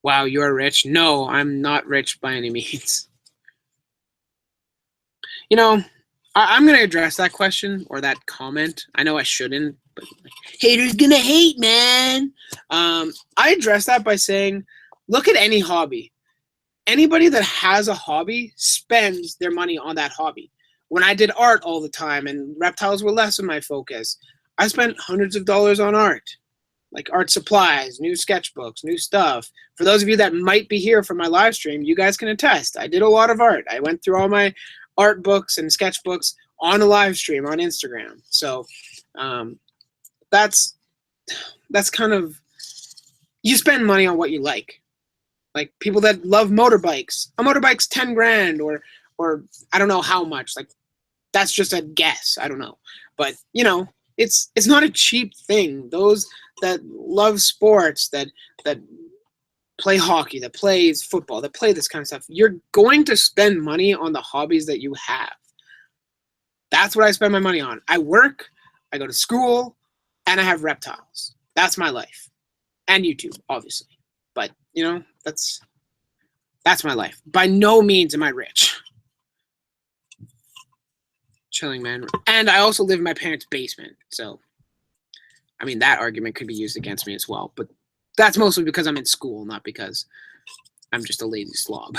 Wow, you're rich. No, I'm not rich by any means. You know, I'm going to address that question or that comment. I know I shouldn't, but haters gonna hate, man. I address that by saying, look at any hobby. Anybody that has a hobby spends their money on that hobby. When I did art all the time and reptiles were less of my focus, I spent hundreds of dollars on art. Like art supplies, new sketchbooks, new stuff. For those of you that might be here for my live stream, you guys can attest. I did a lot of art. I went through all my art books and sketchbooks on a live stream on Instagram. So that's kind of, you spend money on what you like. Like people that love motorbikes, a motorbike's 10 grand or I don't know how much. Like that's just a guess. I don't know. But you know, it's not a cheap thing. Those that love sports, that play hockey, that plays football, that play this kind of stuff, you're going to spend money on the hobbies that you have. That's what I spend my money on. I work, I go to school, and I have reptiles. That's my life. And YouTube, obviously. But, you know, that's my life. By no means am I rich. Chilling, man. And I also live in my parents' basement. So, I mean, that argument could be used against me as well. But that's mostly because I'm in school, not because I'm just a lazy slob.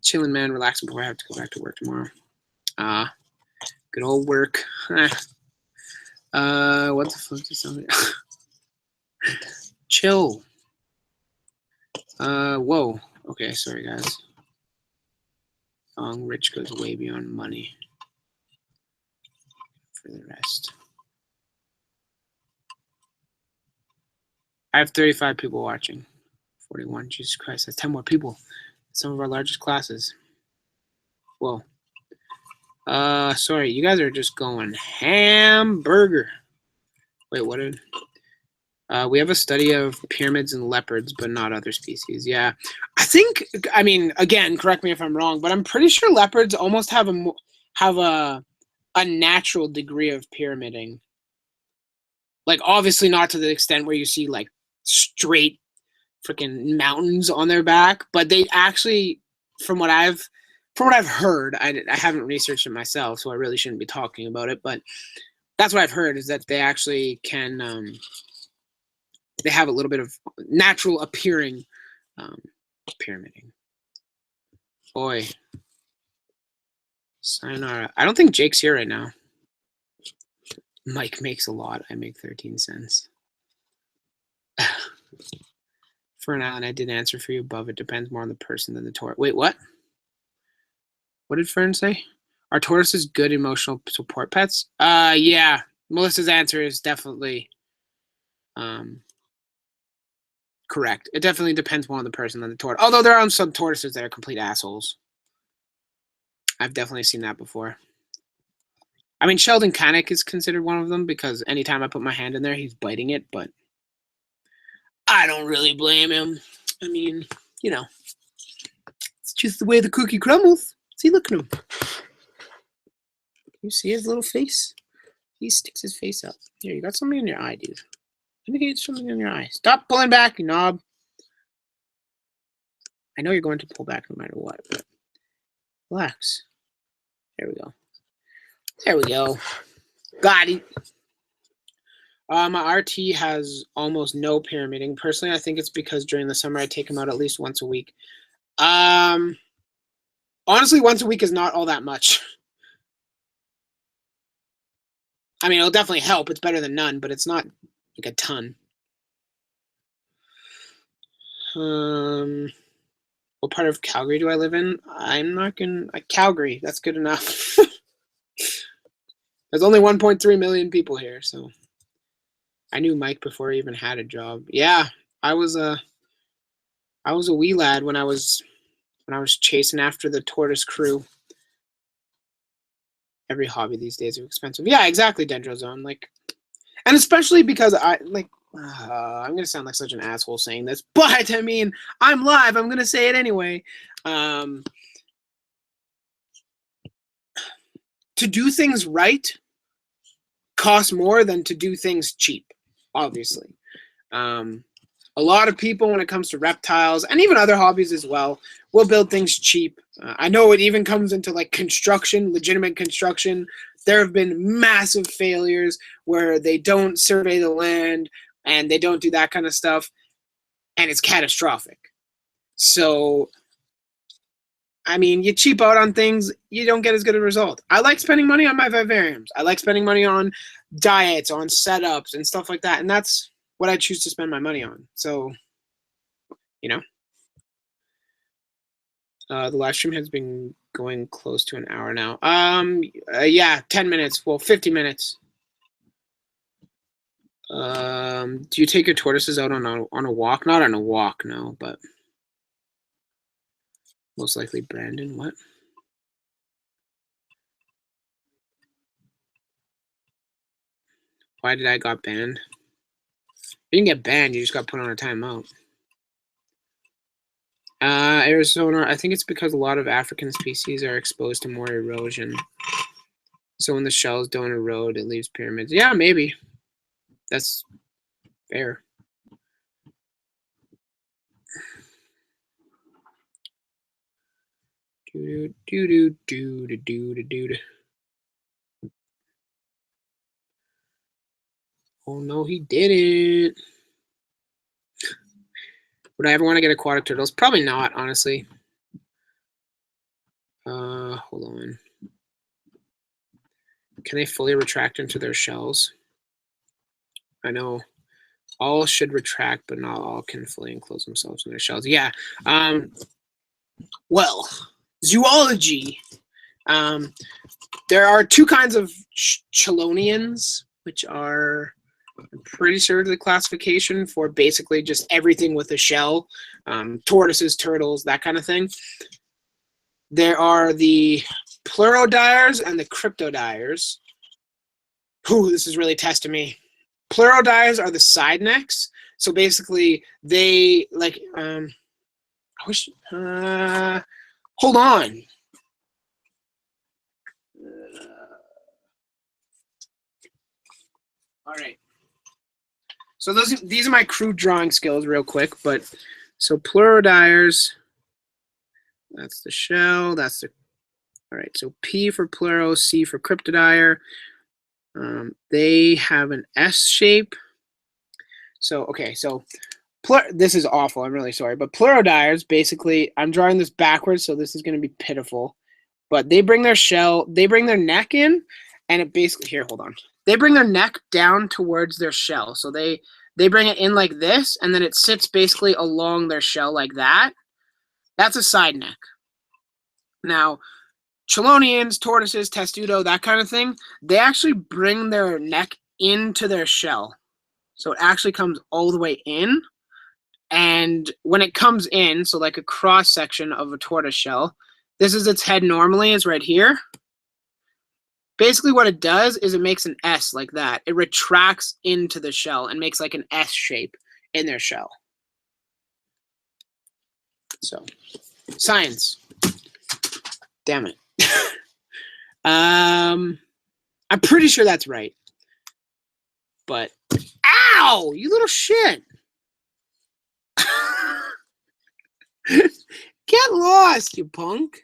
Chilling, man. Relaxing before I have to go back to work tomorrow. Good old work. What the fuck is something? Chill. Whoa. Okay, sorry, guys. Rich goes way beyond money for the rest. I have 35 people watching. 41. Jesus Christ, that's 10 more people. Some of our largest classes. Whoa. Sorry, you guys are just going hamburger. Wait, what did... we have a study of pyramids and leopards, but not other species. Yeah, I mean, again, correct me if I'm wrong, but I'm pretty sure leopards almost have a natural degree of pyramiding. Like, obviously not to the extent where you see like straight freaking mountains on their back, but they actually, from what I've heard, I haven't researched it myself, so I really shouldn't be talking about it, but that's what I've heard, is that they actually can. They have a little bit of natural appearing pyramiding. Boy. Sayonara. I don't think Jake's here right now. Mike makes a lot. I make 13 cents. For an island, I did answer for you above. It depends more on the person than the tortoise. Wait, what? What did Fern say? Are tortoises good emotional support pets? Yeah. Melissa's answer is definitely correct. It definitely depends more on the person than the tortoise. Although there are some tortoises that are complete assholes. I've definitely seen that before. I mean, Sheldon Connick is considered one of them because anytime I put my hand in there, he's biting it, but I don't really blame him. I mean, you know, it's just the way the cookie crumbles. See, look at him. You see his little face? He sticks his face up. Here, you got something in your eye, dude. Let me get something in your eye. Stop pulling back, you knob. I know you're going to pull back no matter what, but relax. There we go. There we go. Got it. My RT has almost no pyramiding. Personally, I think it's because during the summer I take him out at least once a week. Honestly, once a week is not all that much. I mean, it'll definitely help. It's better than none, but it's not like a ton. What part of Calgary do I live in? I'm not gonna Calgary. That's good enough. There's only 1.3 million people here, so I knew Mike before he even had a job. Yeah, I was a wee lad when I was chasing after the tortoise crew. Every hobby these days is expensive. Yeah, exactly, Dendrozone. Like, and especially because I'm gonna sound like such an asshole saying this, but I mean, I'm live. I'm gonna say it anyway. To do things right costs more than to do things cheap, obviously. A lot of people, when it comes to reptiles and even other hobbies as well, will build things cheap. I know it even comes into like construction, legitimate construction. There have been massive failures where they don't survey the land and they don't do that kind of stuff, and it's catastrophic. So, I mean, you cheap out on things, you don't get as good a result. I like spending money on my vivariums. I like spending money on diets, on setups, and stuff like that, and that's what I choose to spend my money on. So, you know. The live stream has been going close to an hour now. Yeah, 10 minutes. Well, 50 minutes. Do you take your tortoises out on a walk? Not on a walk, no, but most likely Brandon. What? Why did I got banned? You didn't get banned. You just got put on a timeout. Arizona, I think it's because a lot of African species are exposed to more erosion. So when the shells don't erode, it leaves pyramids. Yeah, maybe. That's fair. Oh no, he didn't. Would I ever want to get aquatic turtles? Probably not, honestly. Hold on. Can they fully retract into their shells? I know all should retract, but not all can fully enclose themselves in their shells. Yeah. Well, zoology. There are two kinds of chelonians, which are, I'm pretty sure, the classification for basically just everything with a shell. Tortoises, turtles, that kind of thing. There are the pleurodires and the cryptodires. Ooh, this is really testing me. Pleurodires are the side necks. So basically, they like. I wish. Hold on. All right. So these are my crude drawing skills, real quick. But so pleurodires. That's the shell. That's the. All right. So P for pleuro, C for cryptodire. They have an S shape. So, okay, so this is awful. I'm really sorry. But pleurodires, basically, I'm drawing this backwards, so this is going to be pitiful. But they bring their neck in, and it basically, here, hold on. They bring their neck down towards their shell. So they bring it in like this, and then it sits basically along their shell like that. That's a side neck. Now, chelonians, tortoises, testudo, that kind of thing, they actually bring their neck into their shell. So it actually comes all the way in. And when it comes in, so like a cross section of a tortoise shell, this is its head normally, is right here. Basically what it does is it makes an S like that. It retracts into the shell and makes like an S shape in their shell. So, science. Damn it. I'm pretty sure that's right. But, ow, you little shit. Get lost, you punk.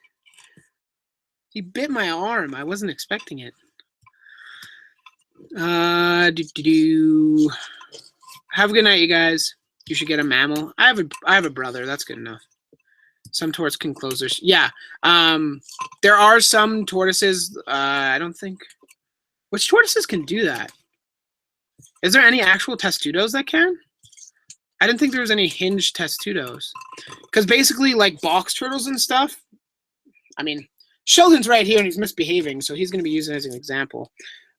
He bit my arm. I wasn't expecting it. Have a good night, you guys. You should get a mammal. I have a brother. That's good enough. Some tortoises can close their... Yeah. There are some tortoises... I don't think... Which tortoises can do that? Is there any actual testudos that can? I didn't think there was any hinged testudos. Because basically, like box turtles and stuff... I mean, Sheldon's right here and he's misbehaving, so he's going to be using it as an example.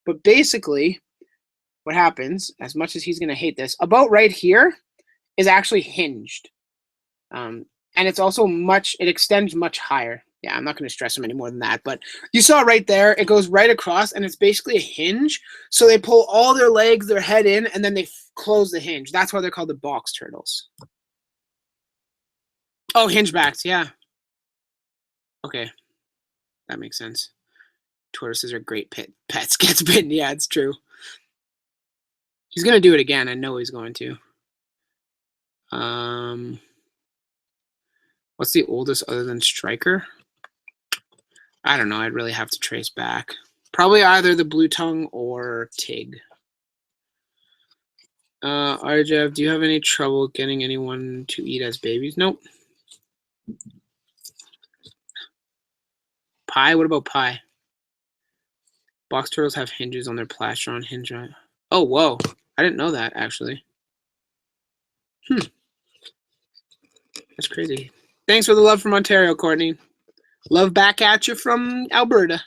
But basically, what happens, as much as he's going to hate this, about right here is actually hinged. And it's also it extends much higher. Yeah, I'm not going to stress him any more than that. But you saw right there, it goes right across, and it's basically a hinge. So they pull all their legs, their head in, and then they close the hinge. That's why they're called the box turtles. Oh, hingebacks, yeah. Okay, that makes sense. Tortoises are great pets. Gets bitten, yeah, it's true. He's going to do it again. I know he's going to. What's the oldest other than Striker? I don't know. I'd really have to trace back. Probably either the Blue Tongue or Tig. Arjev, do you have any trouble getting anyone to eat as babies? Nope. Pie? What about pie? Box turtles have hinges on their plastron hinge. Oh, whoa. I didn't know that, actually. That's crazy. Thanks for the love from Ontario, Courtney. Love back at you from Alberta.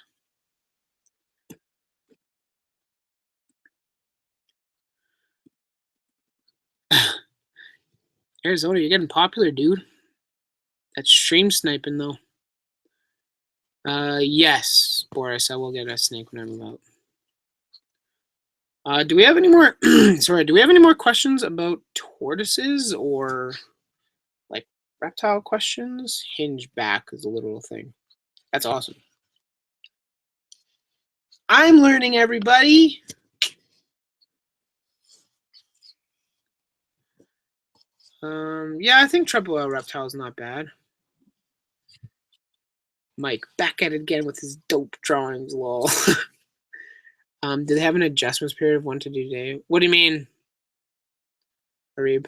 Arizona, you're getting popular, dude. That's stream sniping, though. Yes, Boris, I will get a snake when I'm about. Do we have any more? Sorry, do we have any more questions about tortoises or like reptile questions? Hinge back is a literal thing. That's awesome. I'm learning, everybody. Yeah, I think triple L reptile is not bad. Mike, back at it again with his dope drawings, lol. Do they have an adjustments period of 1 to 2 days? What do you mean, Arib?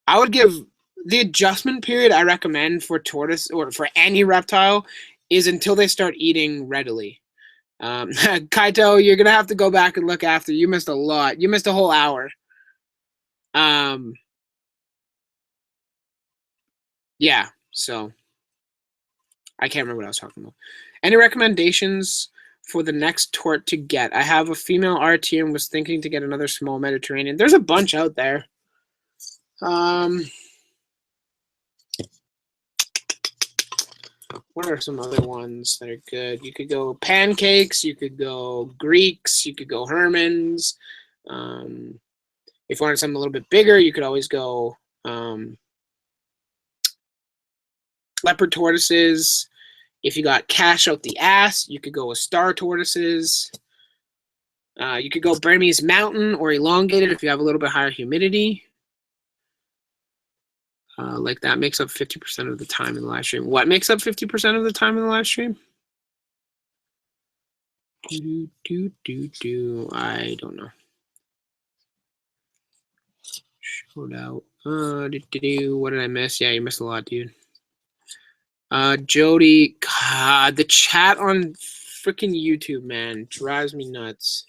I would give the adjustment period I recommend for tortoise or for any reptile is until they start eating readily. Kaito, you're gonna have to go back and look after. You missed a lot. You missed a whole hour. Yeah, so I can't remember what I was talking about. Any recommendations for the next tort to get? I have a female RT and was thinking to get another small Mediterranean. There's a bunch out there. What are some other ones that are good? You could go Pancakes, you could go Greeks, you could go Hermanns. If you wanted something a little bit bigger, you could always go leopard tortoises. If you got cash out the ass, you could go with star tortoises. You could go Burmese mountain or elongated if you have a little bit higher humidity. Like that makes up 50% of the time in the live stream. What makes up 50% of the time in the live stream? I don't know. Showed out. What did I miss? Yeah, you missed a lot, dude. Jody, God, the chat on freaking YouTube, man, drives me nuts.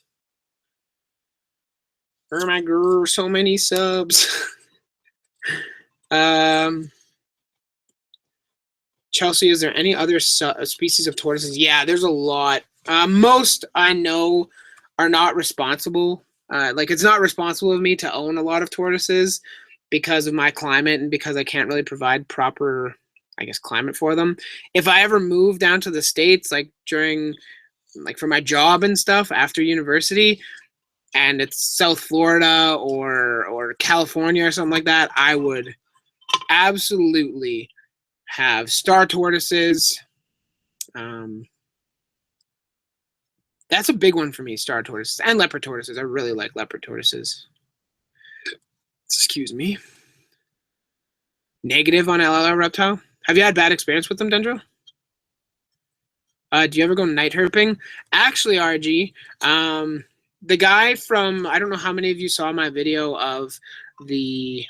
Oh my god, so many subs. Chelsea, is there any other species of tortoises? Yeah, there's a lot. Most I know are not responsible. Like it's not responsible of me to own a lot of tortoises because of my climate and because I can't really provide proper, I guess, climate for them. If I ever move down to the States, like during, like for my job and stuff after university, and it's South Florida or California or something like that, I would absolutely have star tortoises. That's a big one for me, star tortoises and leopard tortoises. I really like leopard tortoises. Excuse me. Negative on LLR reptile. Have you had bad experience with them, Dendro? Do you ever go night herping? Actually, RG, the guy from, I don't know how many of you saw my video of the,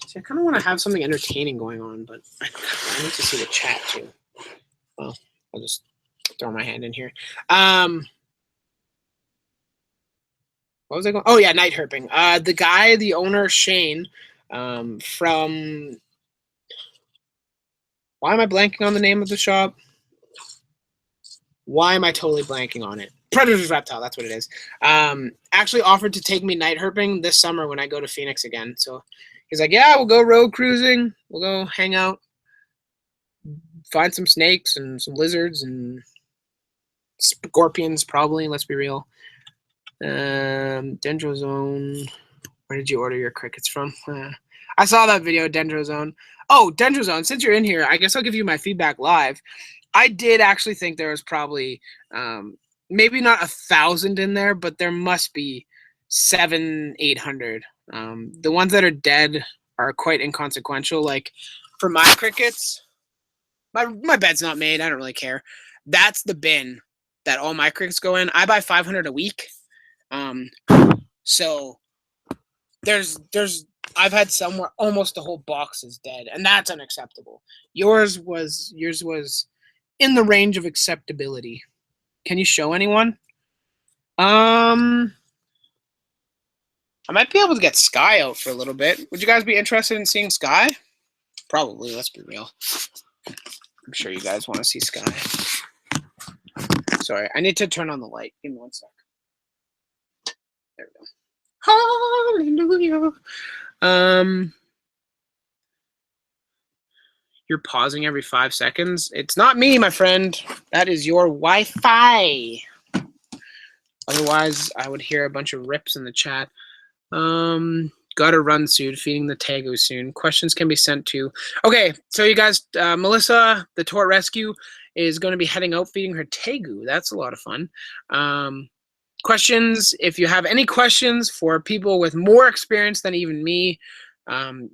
see, I kind of want to have something entertaining going on, but I need to see the chat too. Well, I'll just throw my hand in here. What was I going? Oh yeah, night herping. The guy, the owner, Shane, from. Why am I blanking on the name of the shop? Why am I totally blanking on it? Predator's Reptile, that's what it is. Actually offered to take me night herping this summer when I go to Phoenix again. So he's like, yeah, we'll go road cruising. We'll go hang out, find some snakes and some lizards and scorpions, probably. Let's be real. Dendrozone. Where did you order your crickets from? I saw that video, Dendrozone. Oh, Dendrozone, since you're in here, I guess I'll give you my feedback live. I did actually think there was probably maybe not 1,000 in there, but there must be 700, 800. The ones that are dead are quite inconsequential. Like for my crickets, my bed's not made. I don't really care. That's the bin that all my crickets go in. I buy 500 a week. So there's I've had somewhere almost the whole box is dead, and that's unacceptable. Yours was in the range of acceptability. Can you show anyone? I might be able to get Sky out for a little bit. Would you guys be interested in seeing Sky? Probably, let's be real. I'm sure you guys want to see Sky. Sorry, I need to turn on the light. Give me 1 sec. There we go. Hallelujah. You're pausing every 5 seconds. It's not me, my friend. That is your Wi-Fi. Otherwise, I would hear a bunch of rips in the chat. Gotta run soon. Feeding the Tegu soon. Questions can be sent to. Okay, so you guys, Melissa, the Tort Rescue, is going to be heading out feeding her Tegu. That's a lot of fun. Questions, if you have any questions for people with more experience than even me,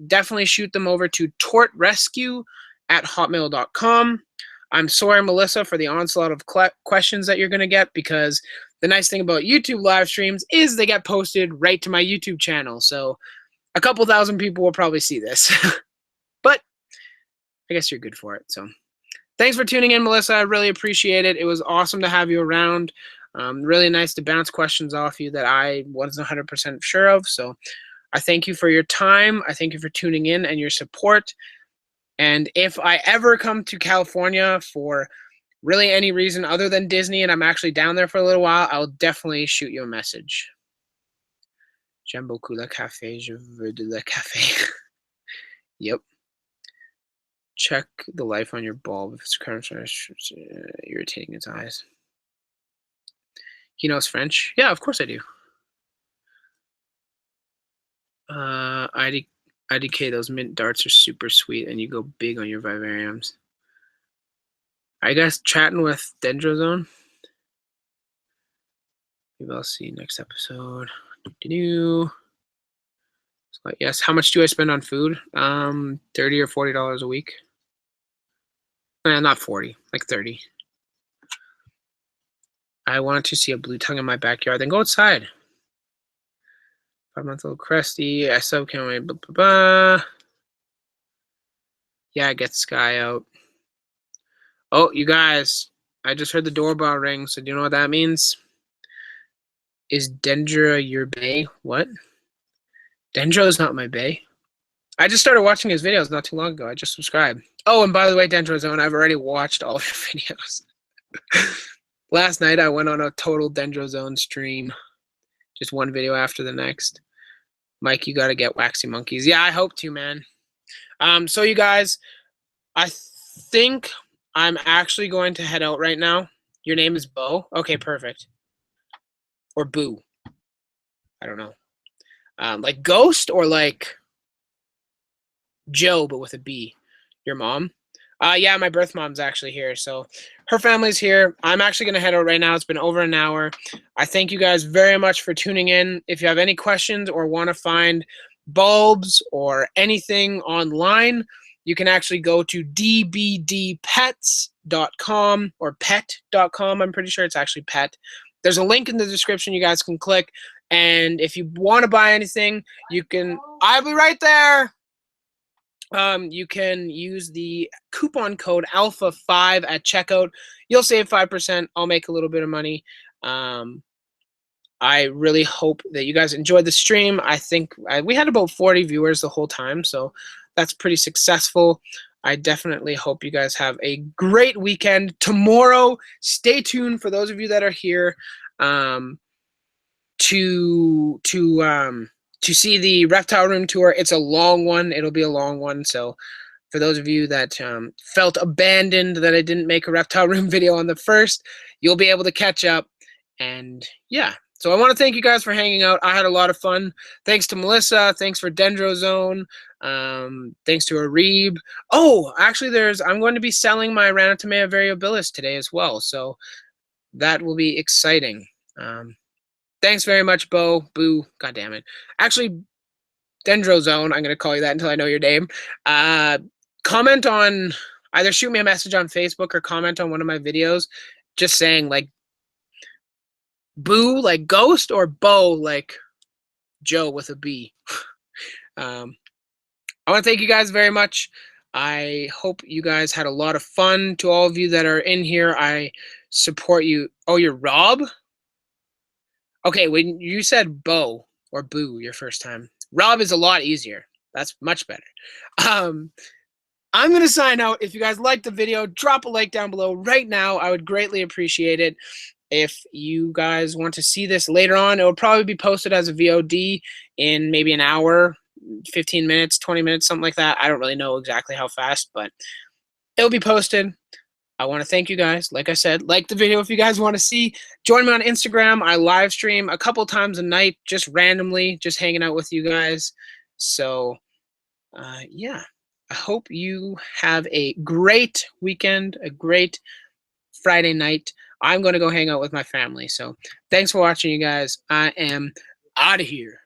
definitely shoot them over to tortrescue@hotmail.com. I'm sorry, Melissa, for the onslaught of questions that you're going to get, because the nice thing about YouTube live streams is they get posted right to my YouTube channel. So a couple thousand people will probably see this. But I guess you're good for it. So thanks for tuning in, Melissa. I really appreciate it. It was awesome to have you around. Really nice to bounce questions off you that I wasn't 100% sure of. So I thank you for your time. I thank you for tuning in and your support. And if I ever come to California for really any reason other than Disney and I'm actually down there for a little while, I'll definitely shoot you a message. J'aime beaucoup le café. Je veux de le café. Yep. Check the life on your bulb if it's currently irritating its eyes. He knows French. Yeah, of course I do. IDK, those mint darts are super sweet, and you go big on your vivariums. Are you guys chatting with Dendrozone? Maybe I'll see you next episode. Yes, how much do I spend on food? $30 or $40 a week. Not 40, like 30. I wanted to see a blue tongue in my backyard. Then go outside. 5-month-old Cresty. I sub can't wait. Blah, blah, blah. Yeah, get Sky out. Oh, you guys. I just heard the doorbell ring. So do you know what that means? Is Dendra your bae? What? Dendra is not my bae. I just started watching his videos not too long ago. I just subscribed. Oh, and by the way, Dendrozone, I've already watched all of your videos. Last night, I went on a total Dendrozone stream. Just one video after the next. Mike, you got to get Waxy Monkeys. Yeah, I hope to, man. So you guys, I think I'm actually going to head out right now. Your name is Bo? Okay, perfect. Or Boo. I don't know. Like Ghost or like Joe, but with a B. Your mom? Yeah, my birth mom's actually here. So her family's here. I'm actually going to head out right now. It's been over an hour. I thank you guys very much for tuning in. If you have any questions or want to find bulbs or anything online, you can actually go to dbdpets.com or pet.com. I'm pretty sure it's actually pet. There's a link in the description you guys can click. And if you want to buy anything, you can, I'll be right there. You can use the coupon code alpha5 at checkout. You'll save 5%. I'll make a little bit of money. I really hope that you guys enjoyed the stream. I think we had about 40 viewers the whole time, so that's pretty successful. I definitely hope you guys have a great weekend. Tomorrow, stay tuned for those of you that are here to see the reptile room tour. It's a long one. It'll be a long one, so for those of you that felt abandoned that I didn't make a reptile room video on the first, you'll be able to catch up. And yeah, so I want to thank you guys for hanging out. I had a lot of fun. Thanks to Melissa. Thanks for Dendrozone. Thanks to Arib. Oh, actually, I'm going to be selling my Ranotomea variabilis today as well, so that will be exciting. Thanks very much, Bo. Boo. God damn it. Actually, Dendrozone, I'm going to call you that until I know your name. Comment on, either shoot me a message on Facebook or comment on one of my videos just saying, like, Boo like ghost or Bo like Joe with a B. I want to thank you guys very much. I hope you guys had a lot of fun. To all of you that are in here, I support you. Oh, you're Rob? Okay, when you said Bo or Boo your first time, Rob is a lot easier. That's much better. I'm going to sign out. If you guys liked the video, drop a like down below right now. I would greatly appreciate it. If you guys want to see this later on, it will probably be posted as a VOD in maybe an hour, 15 minutes, 20 minutes, something like that. I don't really know exactly how fast, but it'll be posted. I want to thank you guys. Like I said, like the video if you guys want to see. Join me on Instagram. I live stream a couple times a night, just randomly, just hanging out with you guys. So, yeah, I hope you have a great weekend, a great Friday night. I'm going to go hang out with my family. So thanks for watching, you guys. I am out of here.